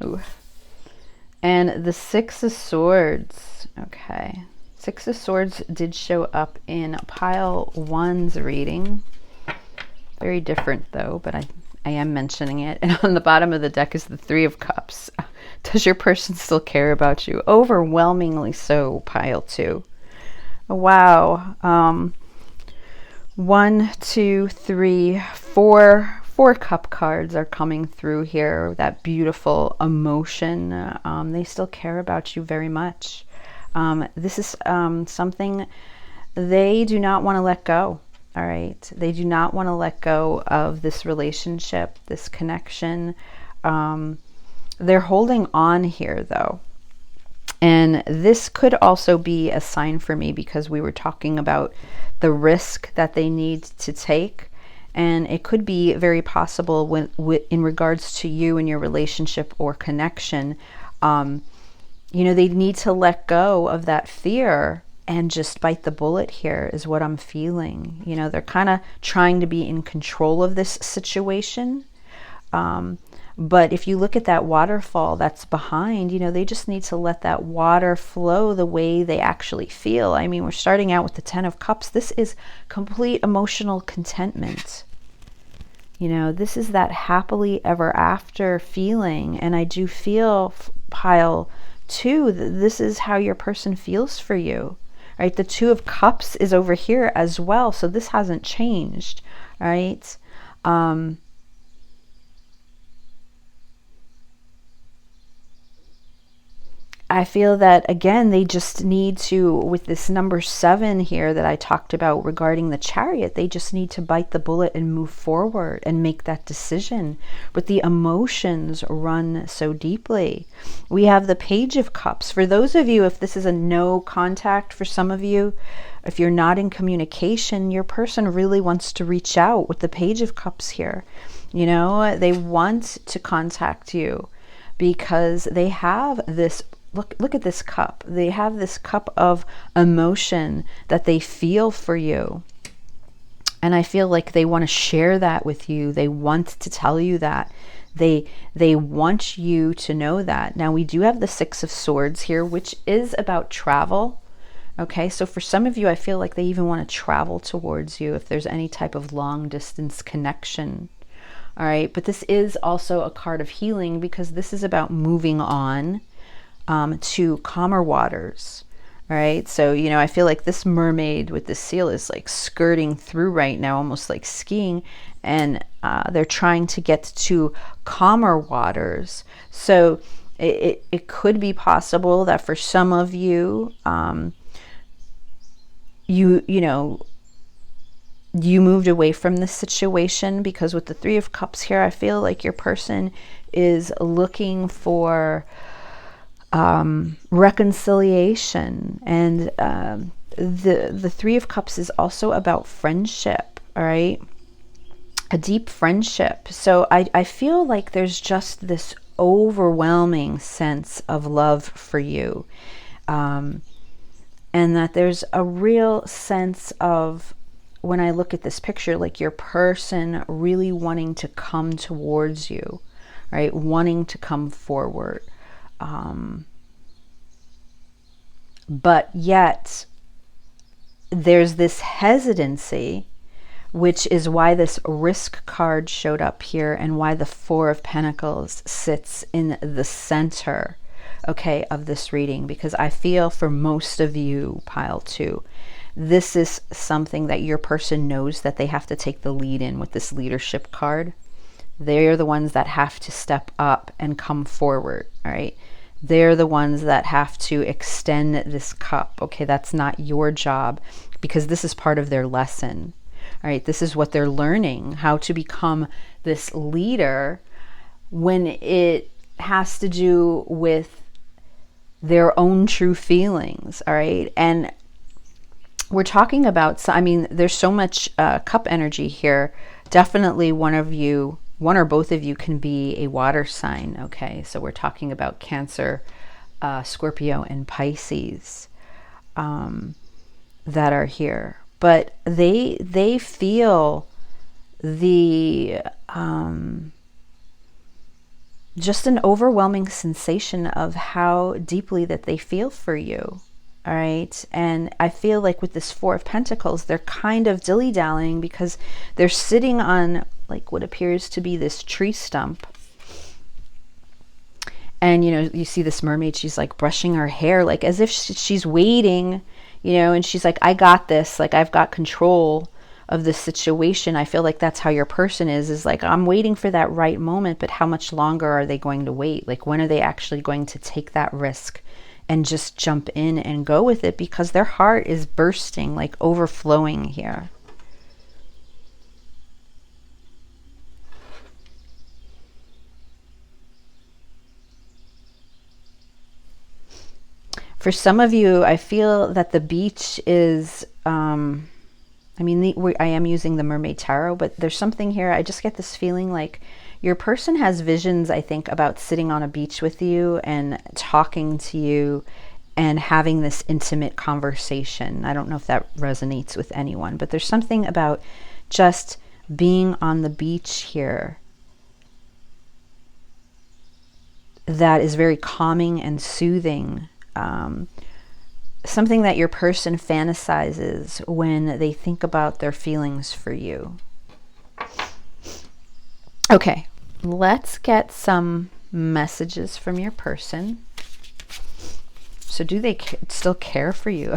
Ooh. And the Six of Swords. Okay. Six of Swords did show up in pile one's reading. Very different though, but I am mentioning it. And on the bottom of the deck is the Three of Cups. Does your person still care about you? Overwhelmingly so, pile two. Wow. 1, 2, 3, 4. 4 cup cards are coming through here. That beautiful emotion. They still care about you very much. This is something they do not want to let go. All right. They do not want to let go of this relationship, this connection. They're holding on here though. And this could also be a sign for me because we were talking about the risk that they need to take. And it could be very possible when in regards to you and your relationship or connection, you know, they need to let go of that fear and just bite the bullet here is what I'm feeling. You know, they're kind of trying to be in control of this situation. But if you look at that waterfall that's behind, you know, they just need to let that water flow the way they actually feel. I mean, we're starting out with the Ten of Cups. This is complete emotional contentment. You know, this is that happily ever after feeling. And I do feel, pile two, that this is how your person feels for you, right? The Two of Cups is over here as well. So this hasn't changed, right? I feel that, again, they just need to, with this number 7 here that I talked about regarding the Chariot, they just need to bite the bullet and move forward and make that decision. But the emotions run so deeply. We have the Page of Cups. For those of you, if this is a no contact for some of you, if you're not in communication, your person really wants to reach out with the Page of Cups here. You know, they want to contact you because they have this. Look at this cup. They have this cup of emotion that they feel for you. And I feel like they want to share that with you. They want to tell you that. They want you to know that. Now we do have the Six of Swords here, which is about travel. Okay, so for some of you, I feel like they even want to travel towards you if there's any type of long distance connection. All right, but this is also a card of healing because this is about moving on. To calmer waters. All right, so you know, I feel like this mermaid with the seal is like skirting through right now, almost like skiing, and they're trying to get to calmer waters. So it could be possible that for some of you, you know, you moved away from this situation because with the Three of Cups here, I feel like your person is looking for reconciliation. And the Three of Cups is also about friendship, all right? A deep friendship. So I feel like there's just this overwhelming sense of love for you. and that there's a real sense of, when I look at this picture, like your person really wanting to come towards you, right? Wanting to come forward. But yet there's this hesitancy, which is why this risk card showed up here and why the Four of Pentacles sits in the center, okay, of this reading. Because I feel for most of you, pile 2, this is something that your person knows that they have to take the lead in with this leadership card. They're the ones that have to step up and come forward, all right? They're the ones that have to extend this cup, okay? That's not your job, because this is part of their lesson, all right? This is what they're learning, how to become this leader when it has to do with their own true feelings, all right? And we're talking about, I mean, there's so much cup energy here. Definitely one or both of you can be a water sign, okay? So we're talking about Cancer, Scorpio, and Pisces that are here. But they feel the just an overwhelming sensation of how deeply that they feel for you. All right. And I feel like with this Four of Pentacles, they're kind of dilly-dallying because they're sitting on like what appears to be this tree stump. And, you know, you see this mermaid, she's like brushing her hair, like as if she's waiting, you know, and she's like, I got this, like I've got control of the situation. I feel like that's how your person is like, I'm waiting for that right moment, but how much longer are they going to wait? Like, when are they actually going to take that risk and just jump in and go with it? Because their heart is bursting, like overflowing here. For some of you, I feel that the beach is, I am using the Mermaid Tarot, but there's something here. I just get this feeling like your person has visions, I think, about sitting on a beach with you and talking to you and having this intimate conversation. I don't know if that resonates with anyone, but there's something about just being on the beach here that is very calming and soothing. Something that your person fantasizes when they think about their feelings for you. Okay, let's get some messages from your person. So do they still care for you?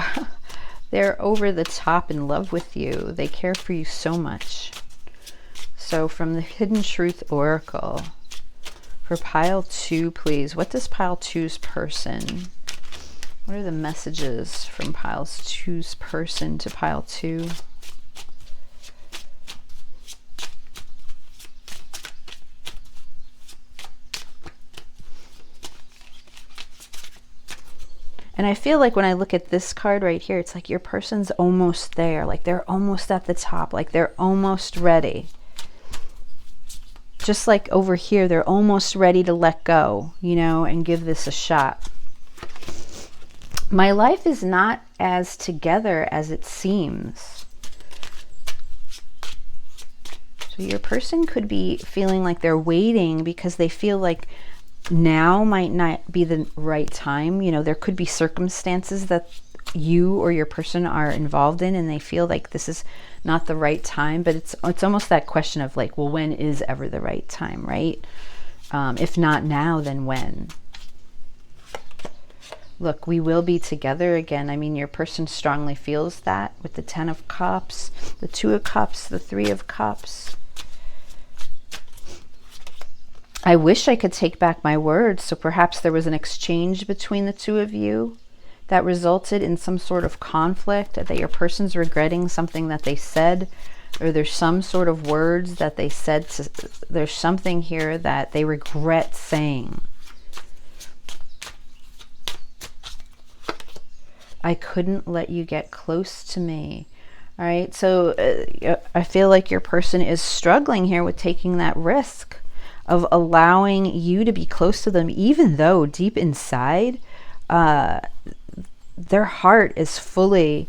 They're over the top in love with you. They care for you so much. So from the Hidden Truth Oracle, for pile 2, please, what does pile 2's person, what are the messages from pile 2's person to pile 2? And I feel like when I look at this card right here, it's like your person's almost there. Like they're almost at the top. Like they're almost ready. Just like over here, they're almost ready to let go, you know, and give this a shot. My life is not as together as it seems. So your person could be feeling like they're waiting because they feel like now might not be the right time. You know, there could be circumstances that you or your person are involved in and they feel like this is not the right time, but it's almost that question of like, well, when is ever the right time, right? If not now, then when? Look, we will be together again. I mean, your person strongly feels that with the 10 of Cups, the 2 of Cups, the 3 of Cups. I wish I could take back my words. So perhaps there was an exchange between the two of you that resulted in some sort of conflict, that your person's regretting something that they said, or there's some sort of words that they said. There's something here that they regret saying. I couldn't let you get close to me. All right, so I feel like your person is struggling here with taking that risk of allowing you to be close to them, even though deep inside, their heart is fully,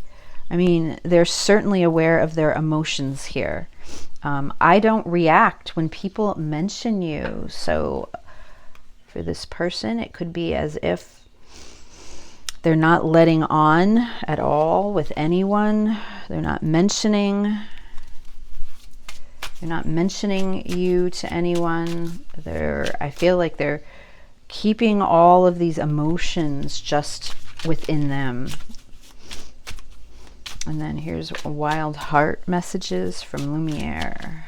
I mean, they're certainly aware of their emotions here. I don't react when people mention you. So for this person, it could be as if they're not letting on at all with anyone. They're not mentioning you to anyone. I feel like they're keeping all of these emotions just within them. And then here's wild heart messages from Lumiere.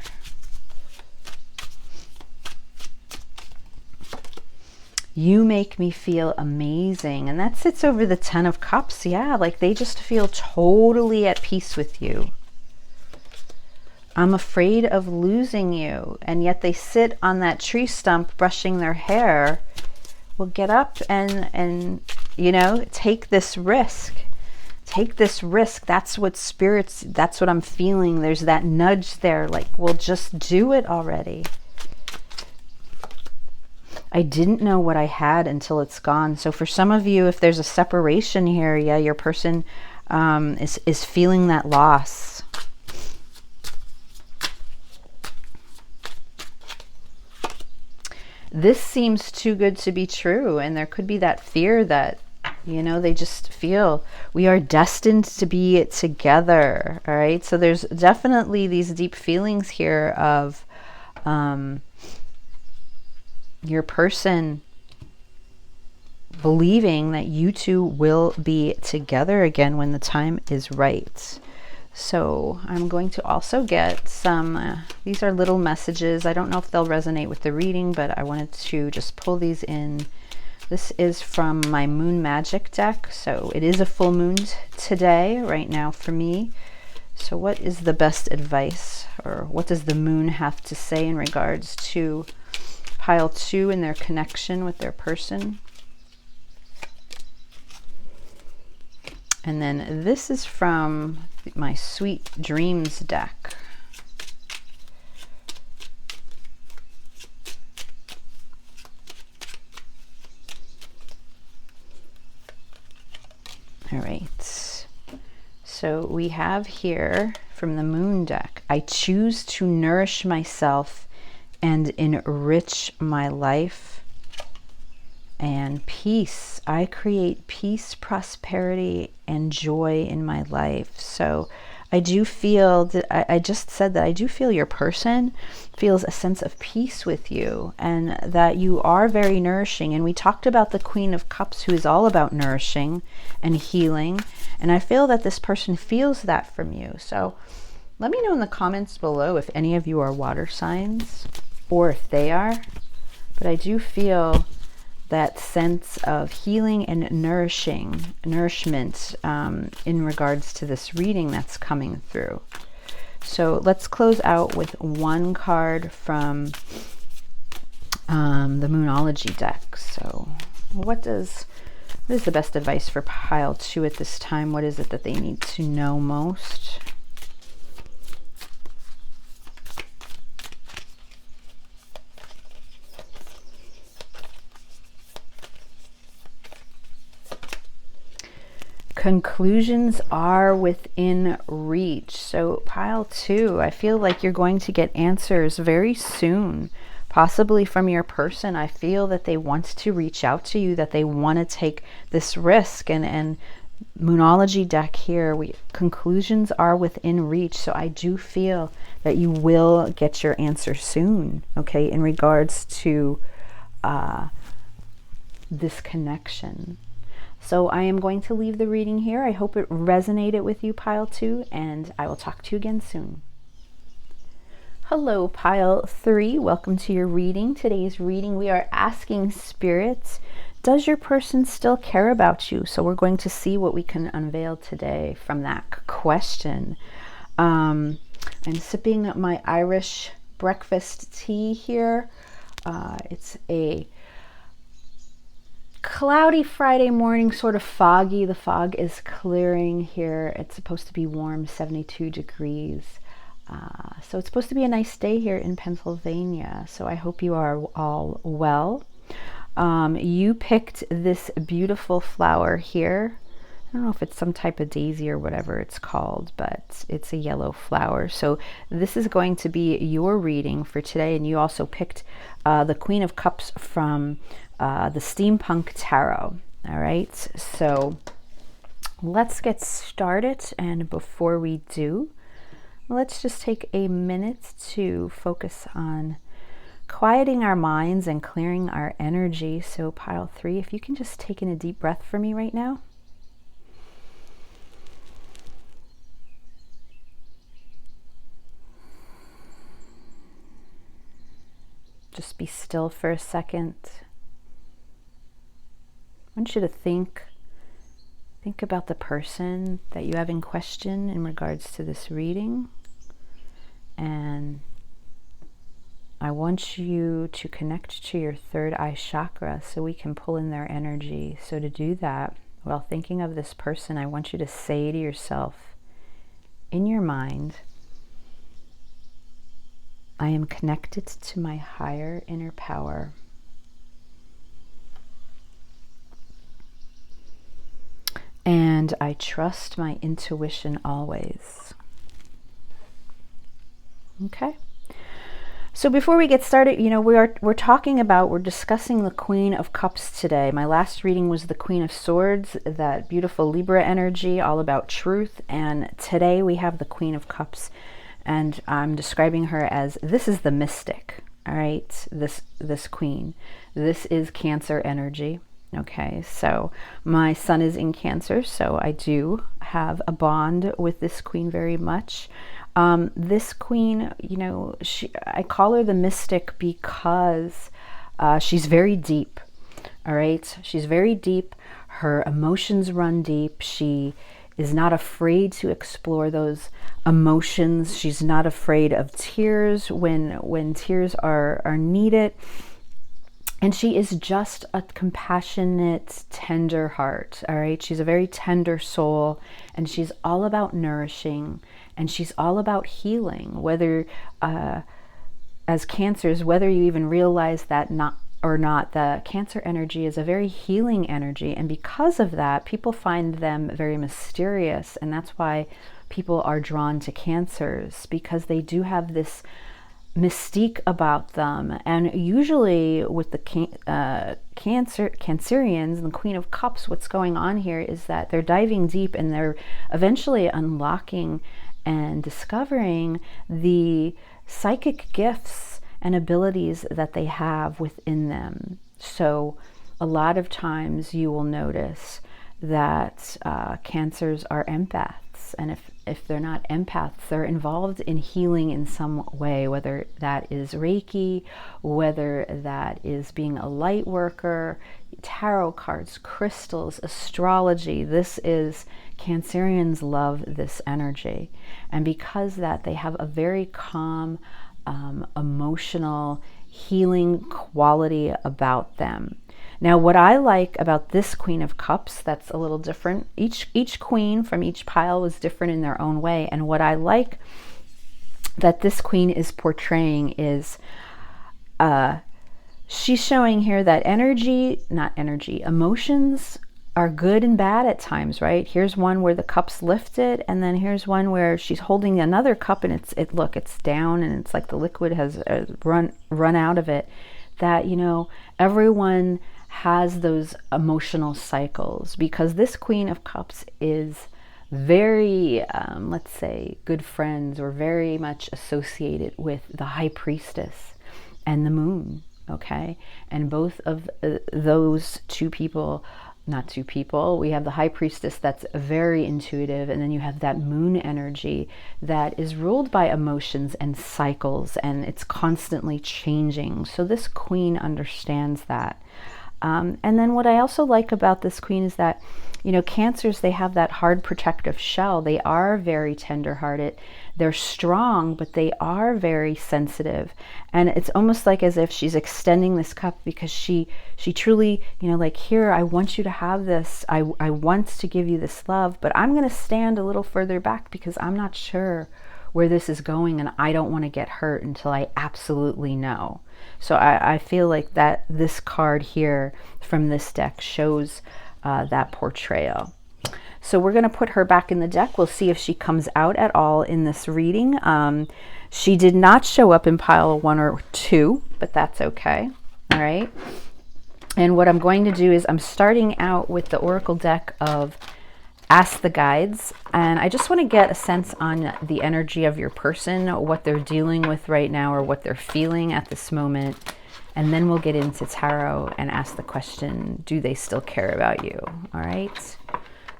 You make me feel amazing. And that sits over the 10 of Cups. Yeah, like they just feel totally at peace with you. I'm afraid of losing you. And yet they sit on that tree stump brushing their hair. Well, get up and you know, take this risk. Take this risk. That's what spirits, that's what I'm feeling. There's that nudge there, like, well, just do it already. I didn't know what I had until it's gone. So for some of you, if there's a separation here, yeah, your person is feeling that loss. This seems too good to be true. And there could be that fear that, you know, they just feel we are destined to be together. All right. So there's definitely these deep feelings here of your person believing that you two will be together again when the time is right. So I'm going to also get some, these are little messages. I don't know if they'll resonate with the reading, but I wanted to just pull these in. This is from my Moon Magic deck. So it is a full moon today, right now for me. So what is the best advice, or what does the moon have to say in regards to pile 2 and their connection with their person? And then this is from my Sweet Dreams deck. All right. So we have here from the Moon deck, I choose to nourish myself and enrich my life and peace. I create peace, prosperity, and joy in my life. So I do feel that I just said that I do feel your person feels a sense of peace with you, and that you are very nourishing. And we talked about the Queen of Cups, who is all about nourishing and healing. And I feel that this person feels that from you. So let me know in the comments below if any of you are water signs or if they are. But I do feel that sense of healing and nourishment in regards to this reading that's coming through. So let's close out with one card from the Moonology deck. So what is the best advice for pile 2 at this time? What is it that they need to know most? Conclusions are within reach. So pile 2, I feel like you're going to get answers very soon, possibly from your person. I feel that they want to reach out to you, that they want to take this risk. And Moonology deck here, conclusions are within reach. So I do feel that you will get your answer soon, okay, in regards to this connection. So I am going to leave the reading here. I hope it resonated with you, pile 2, and I will talk to you again soon. Hello, pile 3. Welcome to your reading. Today's reading, we are asking spirits, does your person still care about you? So we're going to see what we can unveil today from that question. I'm sipping my Irish breakfast tea here. It's a cloudy Friday morning, sort of foggy. The fog is clearing here. It's supposed to be warm, 72 degrees. So it's supposed to be a nice day here in Pennsylvania. So I hope you are all well. You picked this beautiful flower here. I don't know if it's some type of daisy or whatever it's called, but it's a yellow flower. So this is going to be your reading for today. And you also picked the Queen of Cups from the Steampunk Tarot. All right, so let's get started. And before we do, let's just take a minute to focus on quieting our minds and clearing our energy. So pile 3, if you can just take in a deep breath for me right now. Just be still for a second. I want you to think about the person that you have in question in regards to this reading. And I want you to connect to your third eye chakra so we can pull in their energy. So to do that, while thinking of this person, I want you to say to yourself in your mind, I am connected to my higher inner power. And I trust my intuition always. Okay. So before we get started, you know, we're discussing the Queen of Cups today. My last reading was the Queen of Swords, that beautiful Libra energy, all about truth. And today we have the Queen of Cups. And I'm describing her as, this is the mystic, all right? This queen. This is Cancer energy, okay? So my sun is in Cancer, so I do have a bond with this queen very much. This queen, you know, I call her the mystic because she's very deep, all right? She's very deep. Her emotions run deep. She is not afraid to explore those emotions. She's not afraid of tears when tears are needed. And she is just a compassionate, tender heart, all right? She's a very tender soul, and she's all about nourishing, and she's all about healing, whether, as Cancers, whether you even realize that or not, the Cancer energy is a very healing energy. And because of that, people find them very mysterious. And that's why people are drawn to Cancers, because they do have this mystique about them. And usually with the Cancerians and the Queen of Cups, what's going on here is that they're diving deep and they're eventually unlocking and discovering the psychic gifts and abilities that they have within them. So a lot of times you will notice that Cancers are empaths, and if they're not empaths, they're involved in healing in some way, whether that is Reiki, whether that is being a light worker, tarot cards, crystals, astrology. This is, Cancerians love this energy. And because that, they have a very calm, emotional, healing quality about them. Now, what I like about this Queen of Cups, that's a little different. Each queen from each pile was different in their own way. And what I like that this queen is portraying is, she's showing here that emotions are good and bad at times, right? Here's one where the cup's lifted, and then here's one where she's holding another cup and it's down, and it's like the liquid has run out of it. That, you know, everyone has those emotional cycles, because this Queen of Cups is very, let's say, good friends, or very much associated with the High Priestess and the Moon, okay? And both of those we have the High Priestess that's very intuitive, and then you have that Moon energy that is ruled by emotions and cycles, and it's constantly changing. So this queen understands that. And then what I also like about this queen is that, you know, Cancers, they have that hard protective shell. They are very tender-hearted. They're strong, but they are very sensitive. And it's almost like as if she's extending this cup because she truly, you know, like, here, I want you to have this. I want to give you this love, but I'm going to stand a little further back because I'm not sure where this is going, and I don't want to get hurt until I absolutely know. So I feel like that this card here from this deck shows that portrayal. So we're going to put her back in the deck. We'll see if she comes out at all in this reading. She did not show up in pile 1 or 2, but that's okay. All right. And what I'm going to do is I'm starting out with the Oracle deck of Ask the Guides. And I just want to get a sense on the energy of your person, what they're dealing with right now or what they're feeling at this moment. And then we'll get into tarot and ask the question, do they still care about you? All right.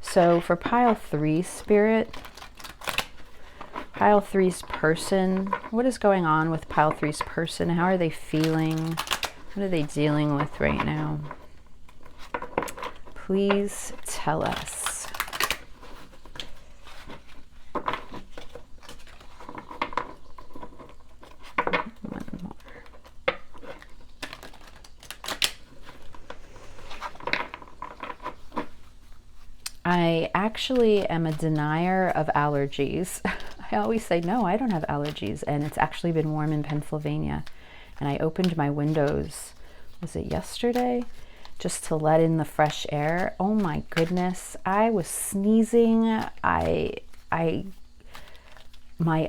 So for pile 3, Spirit, pile 3's person, what is going on with pile 3's person? How are they feeling? What are they dealing with right now? Please tell us. One more. I actually am a denier of allergies. I always say, no, I don't have allergies. And it's actually been warm in Pennsylvania. And I opened my windows, was it yesterday? Just to let in the fresh air. Oh my goodness. I was sneezing. My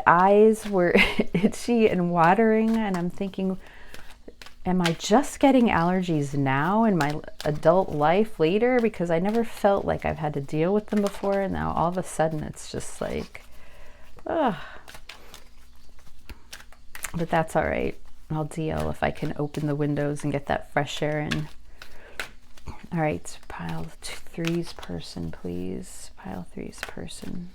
eyes were itchy and watering. And I'm thinking, am I just getting allergies now in my adult life later? Because I never felt like I've had to deal with them before. And now all of a sudden it's just like, ugh. But that's all right. I'll deal if I can open the windows and get that fresh air in. All right, pile 3's person, please. Pile 3's person.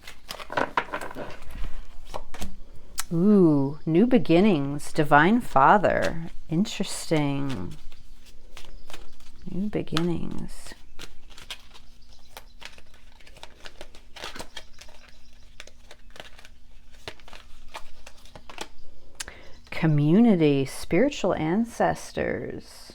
Ooh, new beginnings, Divine Father. Interesting. New beginnings. Community, spiritual ancestors.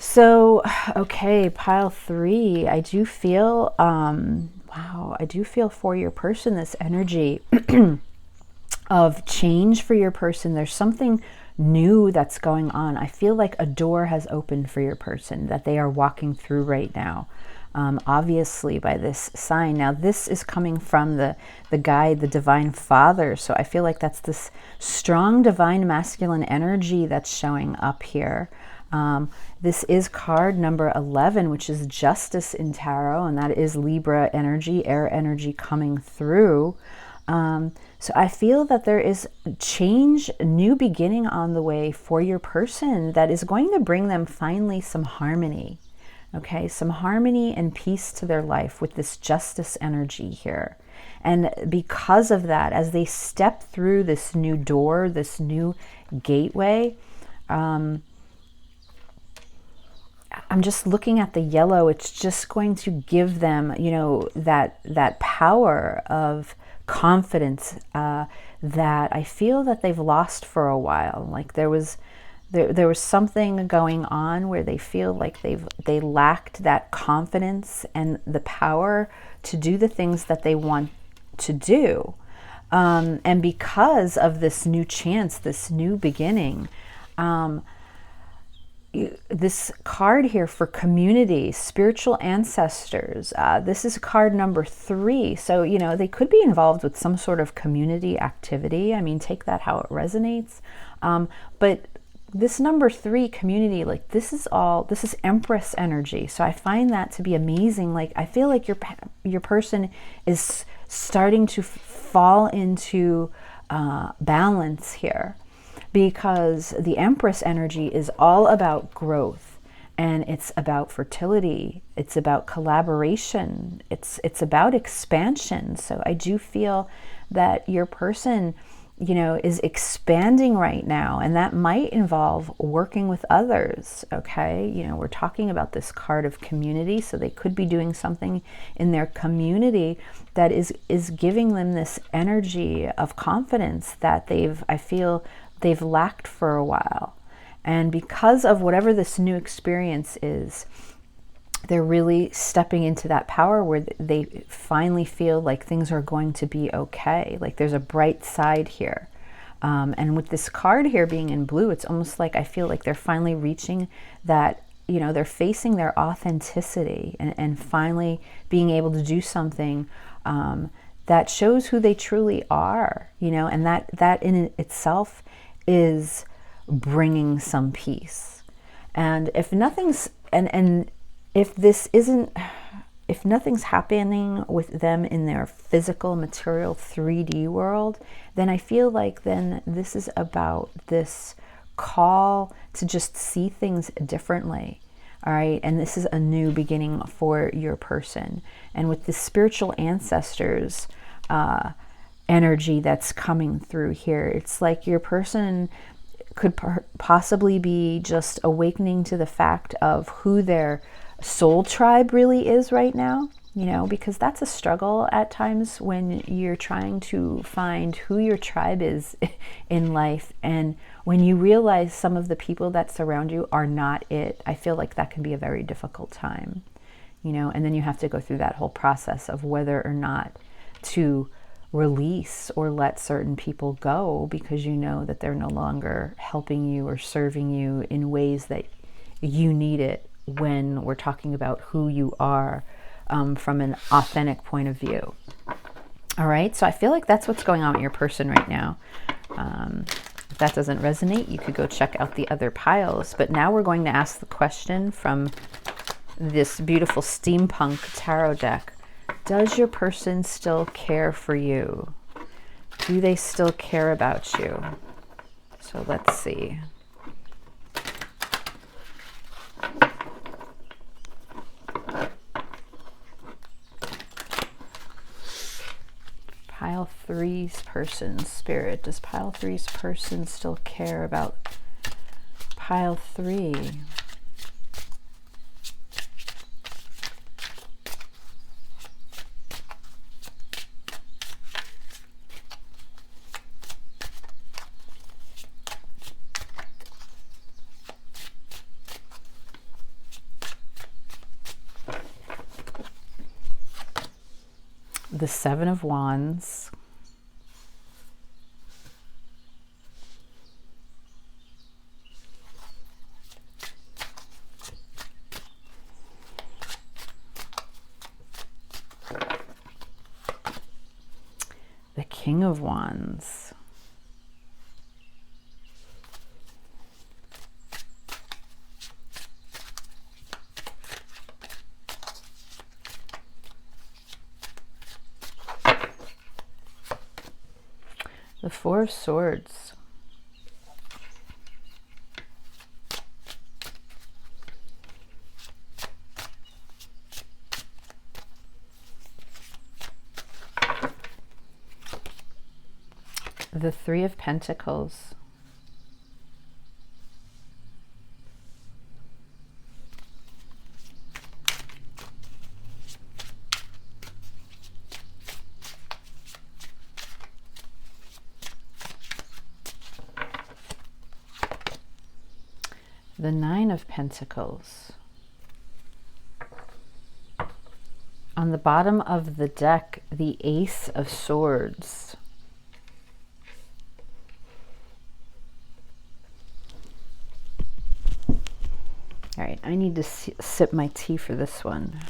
So, okay, pile 3, I do feel, wow, I do feel for your person this energy of change for your person. There's something new that's going on. I feel like a door has opened for your person that they are walking through right now. Obviously by this sign. Now this is coming from the guide, the Divine Father. So I feel like that's this strong divine masculine energy that's showing up here. This is card number 11, which is Justice in Tarot, and that is Libra energy, air energy coming through. So I feel that there is change, new beginning on the way for your person that is going to bring them finally some harmony. Okay, some harmony and peace to their life with this justice energy here. And because of that, as they step through this new door, this new gateway, I'm just looking at the yellow. It's just going to give them, you know, that power of confidence that I feel that they've lost for a while. Like there was something going on where they feel like they lacked that confidence and the power to do the things that they want to do. And because of this new chance, this new beginning, this card here for community, spiritual ancestors, this is card number 3. So, you know, they could be involved with some sort of community activity. I mean, take that how it resonates. But this number 3 community, like this is Empress energy. So I find that to be amazing. Like I feel like your person is starting to fall into balance here, because the Empress energy is all about growth, and it's about fertility, it's about collaboration, it's about expansion. So I do feel that your person you know, is expanding right now, and that might involve working with others. Okay, you know, we're talking about this card of community, so they could be doing something in their community that is giving them this energy of confidence that I feel they've lacked for a while. And because of whatever this new experience is, they're really stepping into that power where they finally feel like things are going to be okay. Like there's a bright side here. And with this card here being in blue, it's almost like I feel like they're finally reaching that, you know, they're facing their authenticity and finally being able to do something that shows who they truly are, you know, and that in itself is bringing some peace. And if nothing's, and if this isn't, if nothing's happening with them in their physical, material 3D world, then I feel like then this is about this call to just see things differently. All right. And this is a new beginning for your person. And with the spiritual ancestors energy that's coming through here, it's like your person could possibly be just awakening to the fact of who their soul tribe really is right now, you know, because that's a struggle at times when you're trying to find who your tribe is in life. And when you realize some of the people that surround you are not it, I feel like that can be a very difficult time, you know, and then you have to go through that whole process of whether or not to release or let certain people go because you know that they're no longer helping you or serving you in ways that you need it when we're talking about who you are from an authentic point of view. All right, so I feel like that's what's going on with your person right now. If that doesn't resonate, you could go check out the other piles. But now we're going to ask the question from this beautiful Steampunk Tarot deck. Does your person still care for you? Do they still care about you? So let's see. Pile 3's person, spirit. Does pile 3's person still care about pile 3? The 7 of Wands, the King of Wands, the 4 of Swords, the 3 of Pentacles, the 9 of Pentacles. On the bottom of the deck, the Ace of Swords. All right, I need to sip my tea for this one.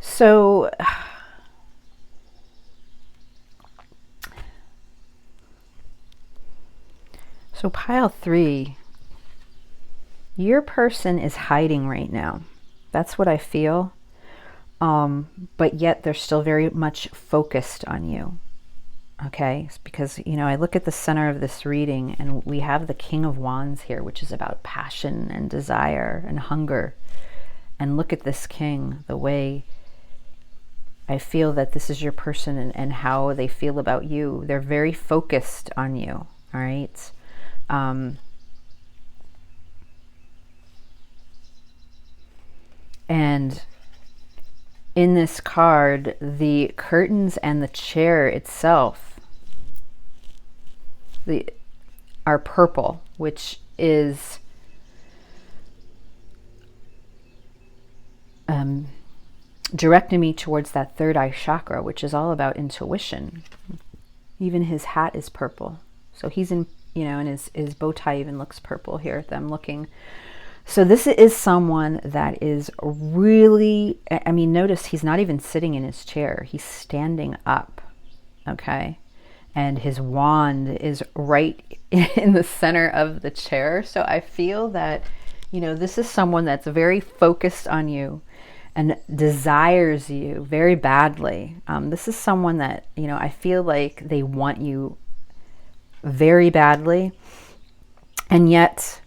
So pile 3, Your person is hiding right now. That's what I feel. But yet they're still very much focused on you. Okay, because, you know, I look at the center of this reading and we have the King of Wands here, which is about passion and desire and hunger. And look at this king, the way I feel that this is your person, and how they feel about you. They're very focused on you, all right? And in this card, the curtains and the chair itself are purple, which is directing me towards that third eye chakra, which is all about intuition. Even his hat is purple. So he's in, you know, and his bow tie even looks purple here at them looking. So this is someone that is really, I mean, notice he's not even sitting in his chair. He's standing up, okay? And his wand is right in the center of the chair. So I feel that, you know, this is someone that's very focused on you and desires you very badly. This is someone that, you know, I feel like they want you very badly, and yet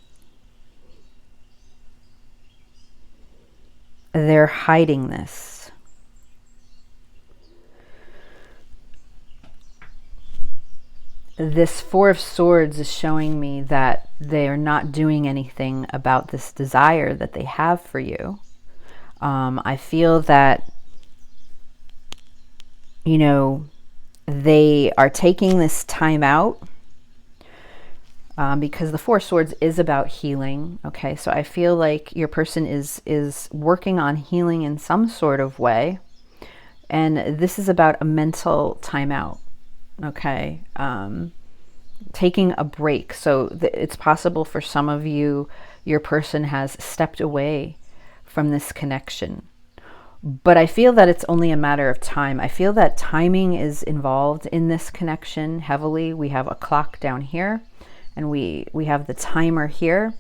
they're hiding this. This Four of Swords is showing me that they are not doing anything about this desire that they have for you. I feel that, you know, they are taking this time out because the Four of Swords is about healing. Okay, so I feel like your person is working on healing in some sort of way, and this is about a mental timeout. Okay, taking a break. So it's possible for some of you, your person has stepped away from this connection. But I feel that it's only a matter of time. I feel that timing is involved in this connection heavily. We have a clock down here, and we have the timer here,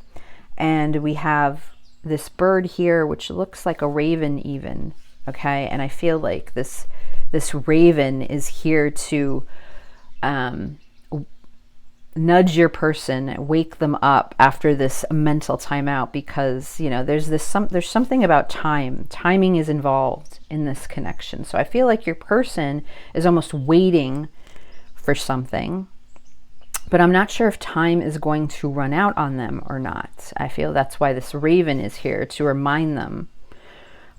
and we have this bird here, which looks like a raven even, okay? And I feel like this raven is here to nudge your person, wake them up after this mental timeout, because, you know, there's something about time. Timing is involved in this connection. So I feel like your person is almost waiting for something, but I'm not sure if time is going to run out on them or not. I feel that's why this raven is here, to remind them.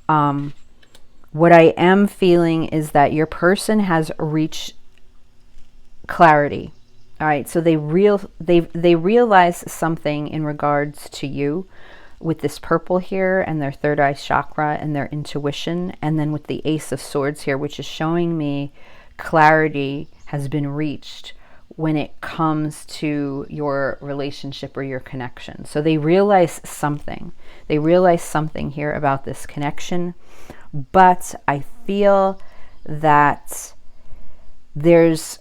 What I am feeling is that your person has reached clarity. All right, so they realize something in regards to you with this purple here and their third eye chakra and their intuition, and then with the Ace of Swords here, which is showing me clarity has been reached when it comes to your relationship or your connection. So they realize something. They realize something here about this connection, but I feel that there's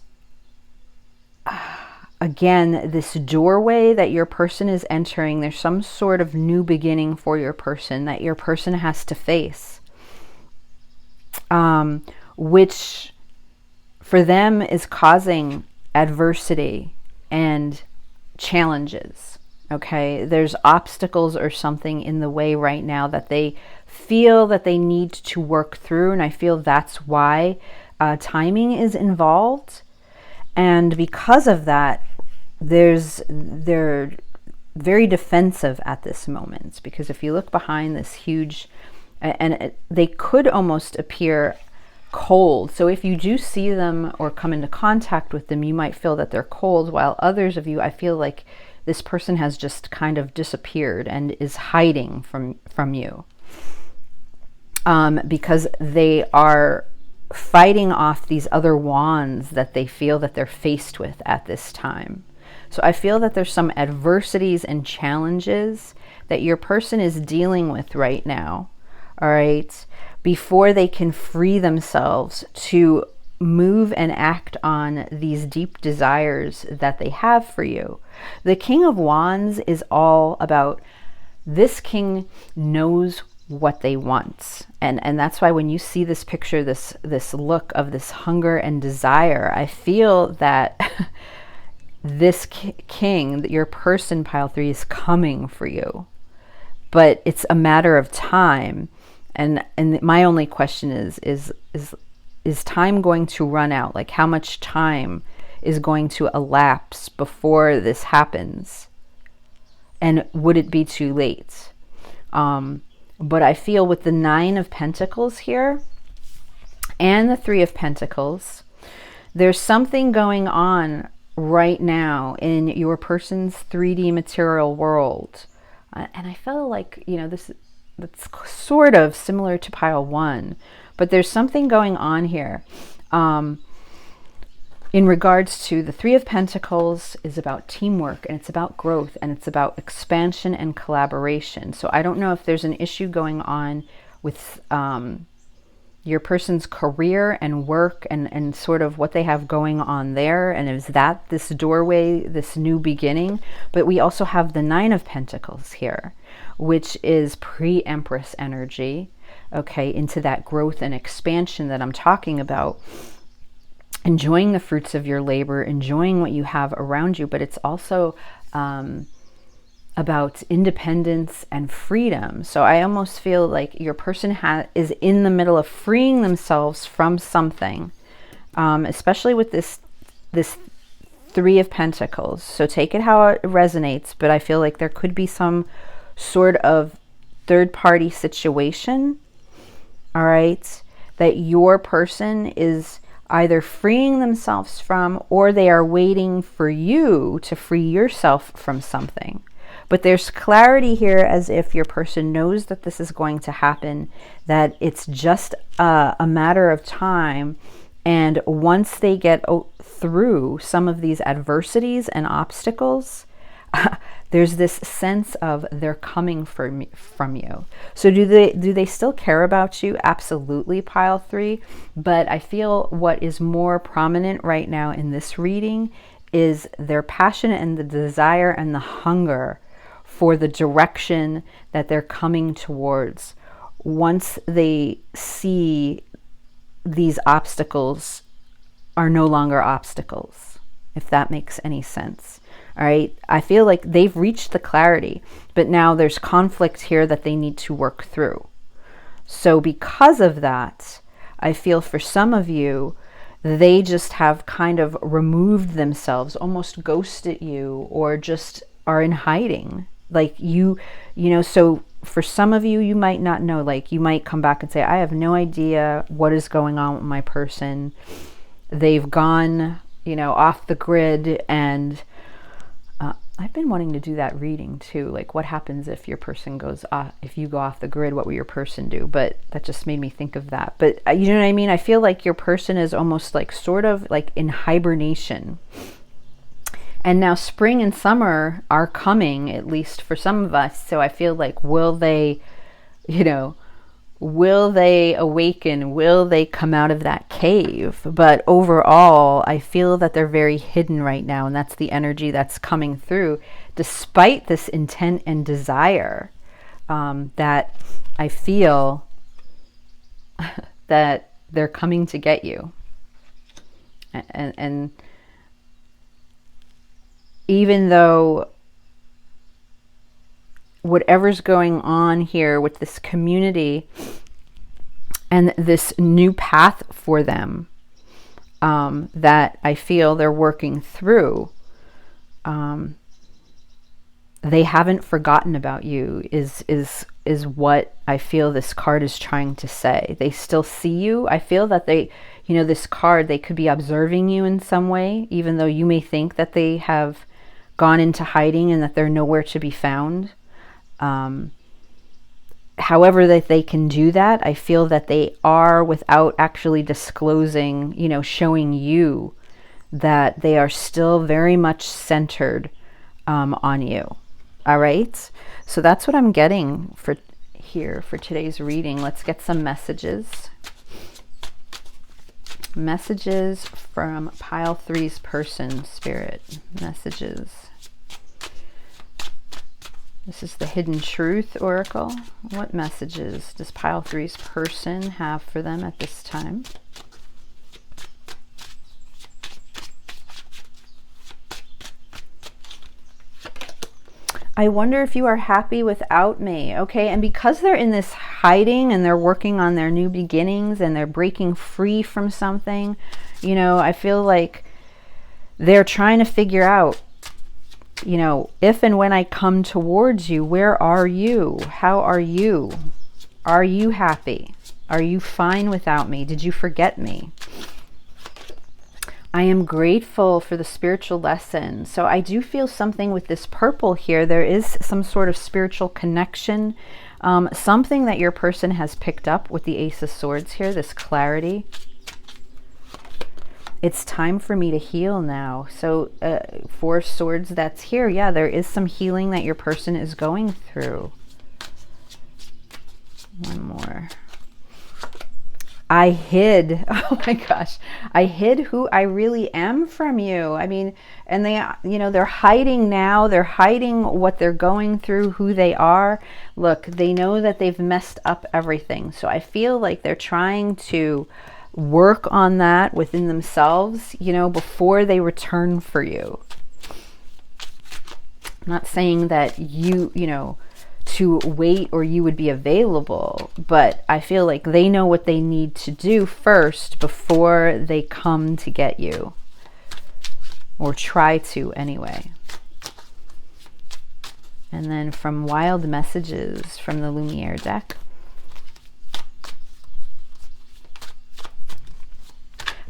again, this doorway that your person is entering. There's some sort of new beginning for your person that your person has to face, which for them is causing adversity and challenges. Okay, there's obstacles or something in the way right now that they feel that they need to work through, and I feel that's why timing is involved. And because of that, they're very defensive at this moment, because if you look behind this huge, they could almost appear cold. So if you do see them or come into contact with them, you might feel that they're cold, while others of you, I feel like this person has just kind of disappeared and is hiding from you, because they are fighting off these other wands that they feel that they're faced with at this time. So I feel that there's some adversities and challenges that your person is dealing with right now, all right, before they can free themselves to move and act on these deep desires that they have for you. The King of Wands is all about this king knows what they want. And that's why when you see this picture, this look of this hunger and desire, I feel that this king, your person, pile 3, is coming for you. But it's a matter of time. And my only question is time going to run out? Like, how much time is going to elapse before this happens? And would it be too late? But I feel with the 9 of Pentacles here and the 3 of Pentacles, there's something going on right now in your person's 3D material world. And I feel like, you know, that's sort of similar to pile 1, but there's something going on here. In regards to the 3 of Pentacles is about teamwork, and it's about growth, and it's about expansion and collaboration. So I don't know if there's an issue going on with your person's career and work and sort of what they have going on there. And is that this doorway, this new beginning? But we also have the 9 of Pentacles here, which is pre-Empress energy, okay, into that growth and expansion that I'm talking about. Enjoying the fruits of your labor, enjoying what you have around you, but it's also about independence and freedom. So I almost feel like your person is in the middle of freeing themselves from something, especially with this 3 of Pentacles. So take it how it resonates, but I feel like there could be some sort of third-party situation, all right, that your person is either freeing themselves from, or they are waiting for you to free yourself from something. But there's clarity here, as if your person knows that this is going to happen, that it's just a matter of time. And once they get through some of these adversities and obstacles, there's this sense of they're coming from you. So do they still care about you? Absolutely, pile 3. But I feel what is more prominent right now in this reading is their passion and the desire and the hunger for the direction that they're coming towards. Once they see these obstacles are no longer obstacles, if that makes any sense. All right, I feel like they've reached the clarity, but now there's conflict here that they need to work through. So because of that, I feel for some of you, they just have kind of removed themselves, almost ghosted you, or just are in hiding. Like you know, so for some of you, you might not know, like you might come back and say, I have no idea what is going on with my person. They've gone, you know, off the grid. And I've been wanting to do that reading too. Like, what happens if your person goes off, if you go off the grid, what will your person do? But that just made me think of that. But you know what I mean? I feel like your person is almost like sort of like in hibernation. And now spring and summer are coming, at least for some of us. So I feel like, will they, you know, will they awaken? Will they come out of that cave? But overall, I feel that they're very hidden right now. And that's the energy that's coming through, despite this intent and desire that I feel that they're coming to get you. And even though whatever's going on here with this community and this new path for them that I feel they're working through, they haven't forgotten about you is what I feel this card is trying to say. They still see you. I feel that they, you know, this card, they could be observing you in some way, even though you may think that they have gone into hiding and that they're nowhere to be found. However that they can do that, I feel that they are, without actually disclosing, you know, showing you that they are still very much centered on you. All right, so that's what I'm getting for here for today's reading. Let's get some messages. Messages from pile 3's person, spirit. Messages. This is the Hidden Truth Oracle. What messages does pile 3's person have for them at this time? I wonder if you are happy without me. Okay, and because they're in this hiding and they're working on their new beginnings and they're breaking free from something, you know, I feel like they're trying to figure out, you know, if and when I come towards you, where are you? How are you? Are you happy? Are you fine without me? Did you forget me? I am grateful for the spiritual lesson. So I do feel something with this purple here. There is some sort of spiritual connection, something that your person has picked up with the Ace of Swords here, this clarity. It's time for me to heal now. So 4 swords that's here. Yeah, there is some healing that your person is going through. One more. I hid, oh my gosh, I hid who I really am from you. I mean, and they, you know, they're hiding now. They're hiding what they're going through, who they are. Look, they know that they've messed up everything. So I feel like they're trying to work on that within themselves, you know, before they return for you. I'm not saying that you know, to wait or you would be available, but I feel like they know what they need to do first before they come to get you, or try to anyway. And then from Wild Messages from the Lumiere deck,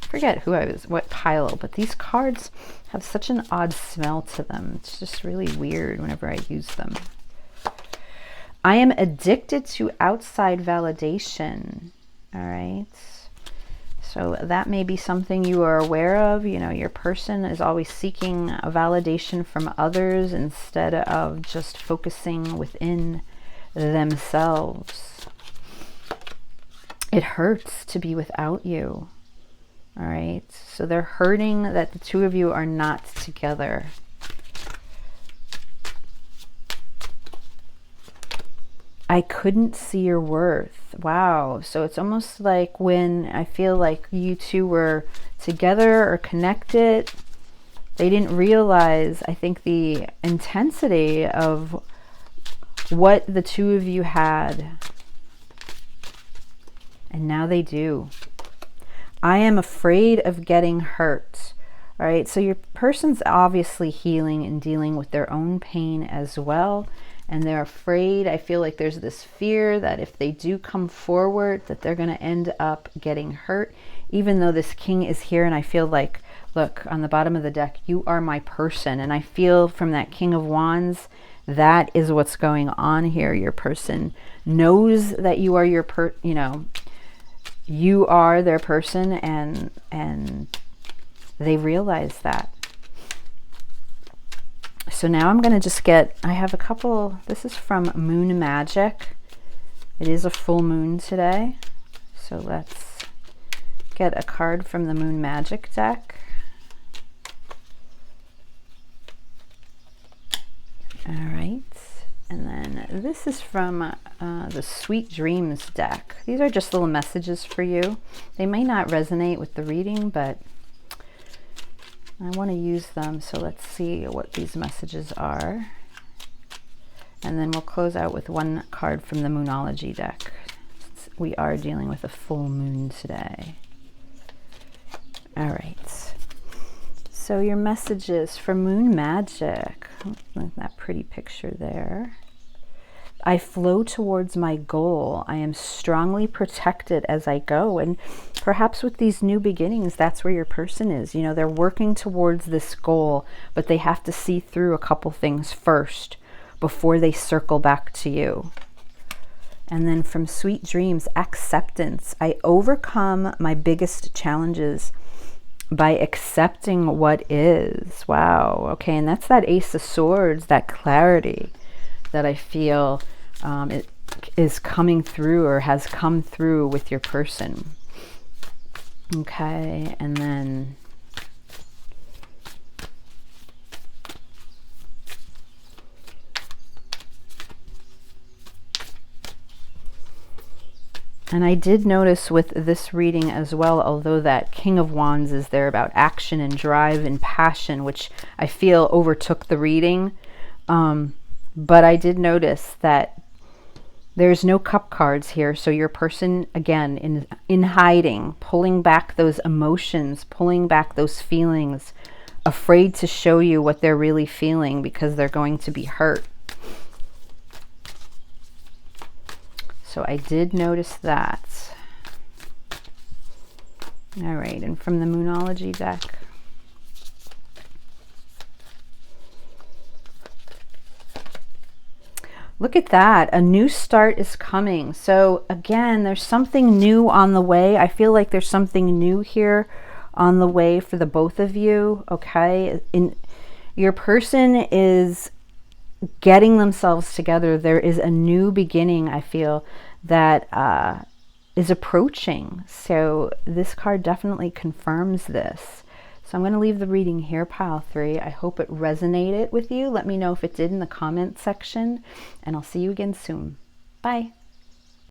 forget who I was, what pile, but these cards have such an odd smell to them. It's just really weird whenever I use them. I am addicted to outside validation. All right. So that may be something you are aware of. You know, your person is always seeking a validation from others instead of just focusing within themselves. It hurts to be without you. All right, so they're hurting that the two of you are not together. I couldn't see your worth. Wow. So it's almost like when I feel like you two were together or connected, they didn't realize, I think, the intensity of what the two of you had. And now they do. I am afraid of getting hurt. All right, so your person's obviously healing and dealing with their own pain as well. And they're afraid. I feel like there's this fear that if they do come forward, that they're going to end up getting hurt. Even though this king is here, and I feel like, look, on the bottom of the deck, you are my person. And I feel from that King of Wands, that is what's going on here. Your person knows that you are your you know, you are their person, and they realize that. So now I'm going to just get, I have a couple, this is from Moon Magic. It is a full moon today. So let's get a card from the Moon Magic deck. All right. And then this is from the Sweet Dreams deck. These are just little messages for you. They may not resonate with the reading, but I want to use them. So let's see what these messages are. And then we'll close out with one card from the Moonology deck. We are dealing with a full moon today. All right. So your messages for Moon Magic. Look at that pretty picture there. I flow towards my goal. I am strongly protected as I go. And perhaps with these new beginnings, that's where your person is. You know, they're working towards this goal, but they have to see through a couple things first before they circle back to you. And then from Sweet Dreams, acceptance. I overcome my biggest challenges by accepting what is. Wow. Okay, and that's that Ace of Swords, that clarity that I feel it is coming through or has come through with your person. Okay, and then And I did notice with this reading as well, although that King of Wands is there about action and drive and passion, which I feel overtook the reading. But I did notice that there's no cup cards here. So your person, again, in hiding, pulling back those emotions, pulling back those feelings, afraid to show you what they're really feeling because they're going to be hurt. So I did notice that. All right, and from the Moonology deck. Look at that. A new start is coming. So again, there's something new on the way. I feel like there's something new here on the way for the both of you, okay? Your person is getting themselves together. There is a new beginning, I feel, that is approaching. So this card definitely confirms this. So I'm going to leave the reading here, pile 3. I hope it resonated with you. Let me know if it did in the comment section, and I'll see you again soon. Bye.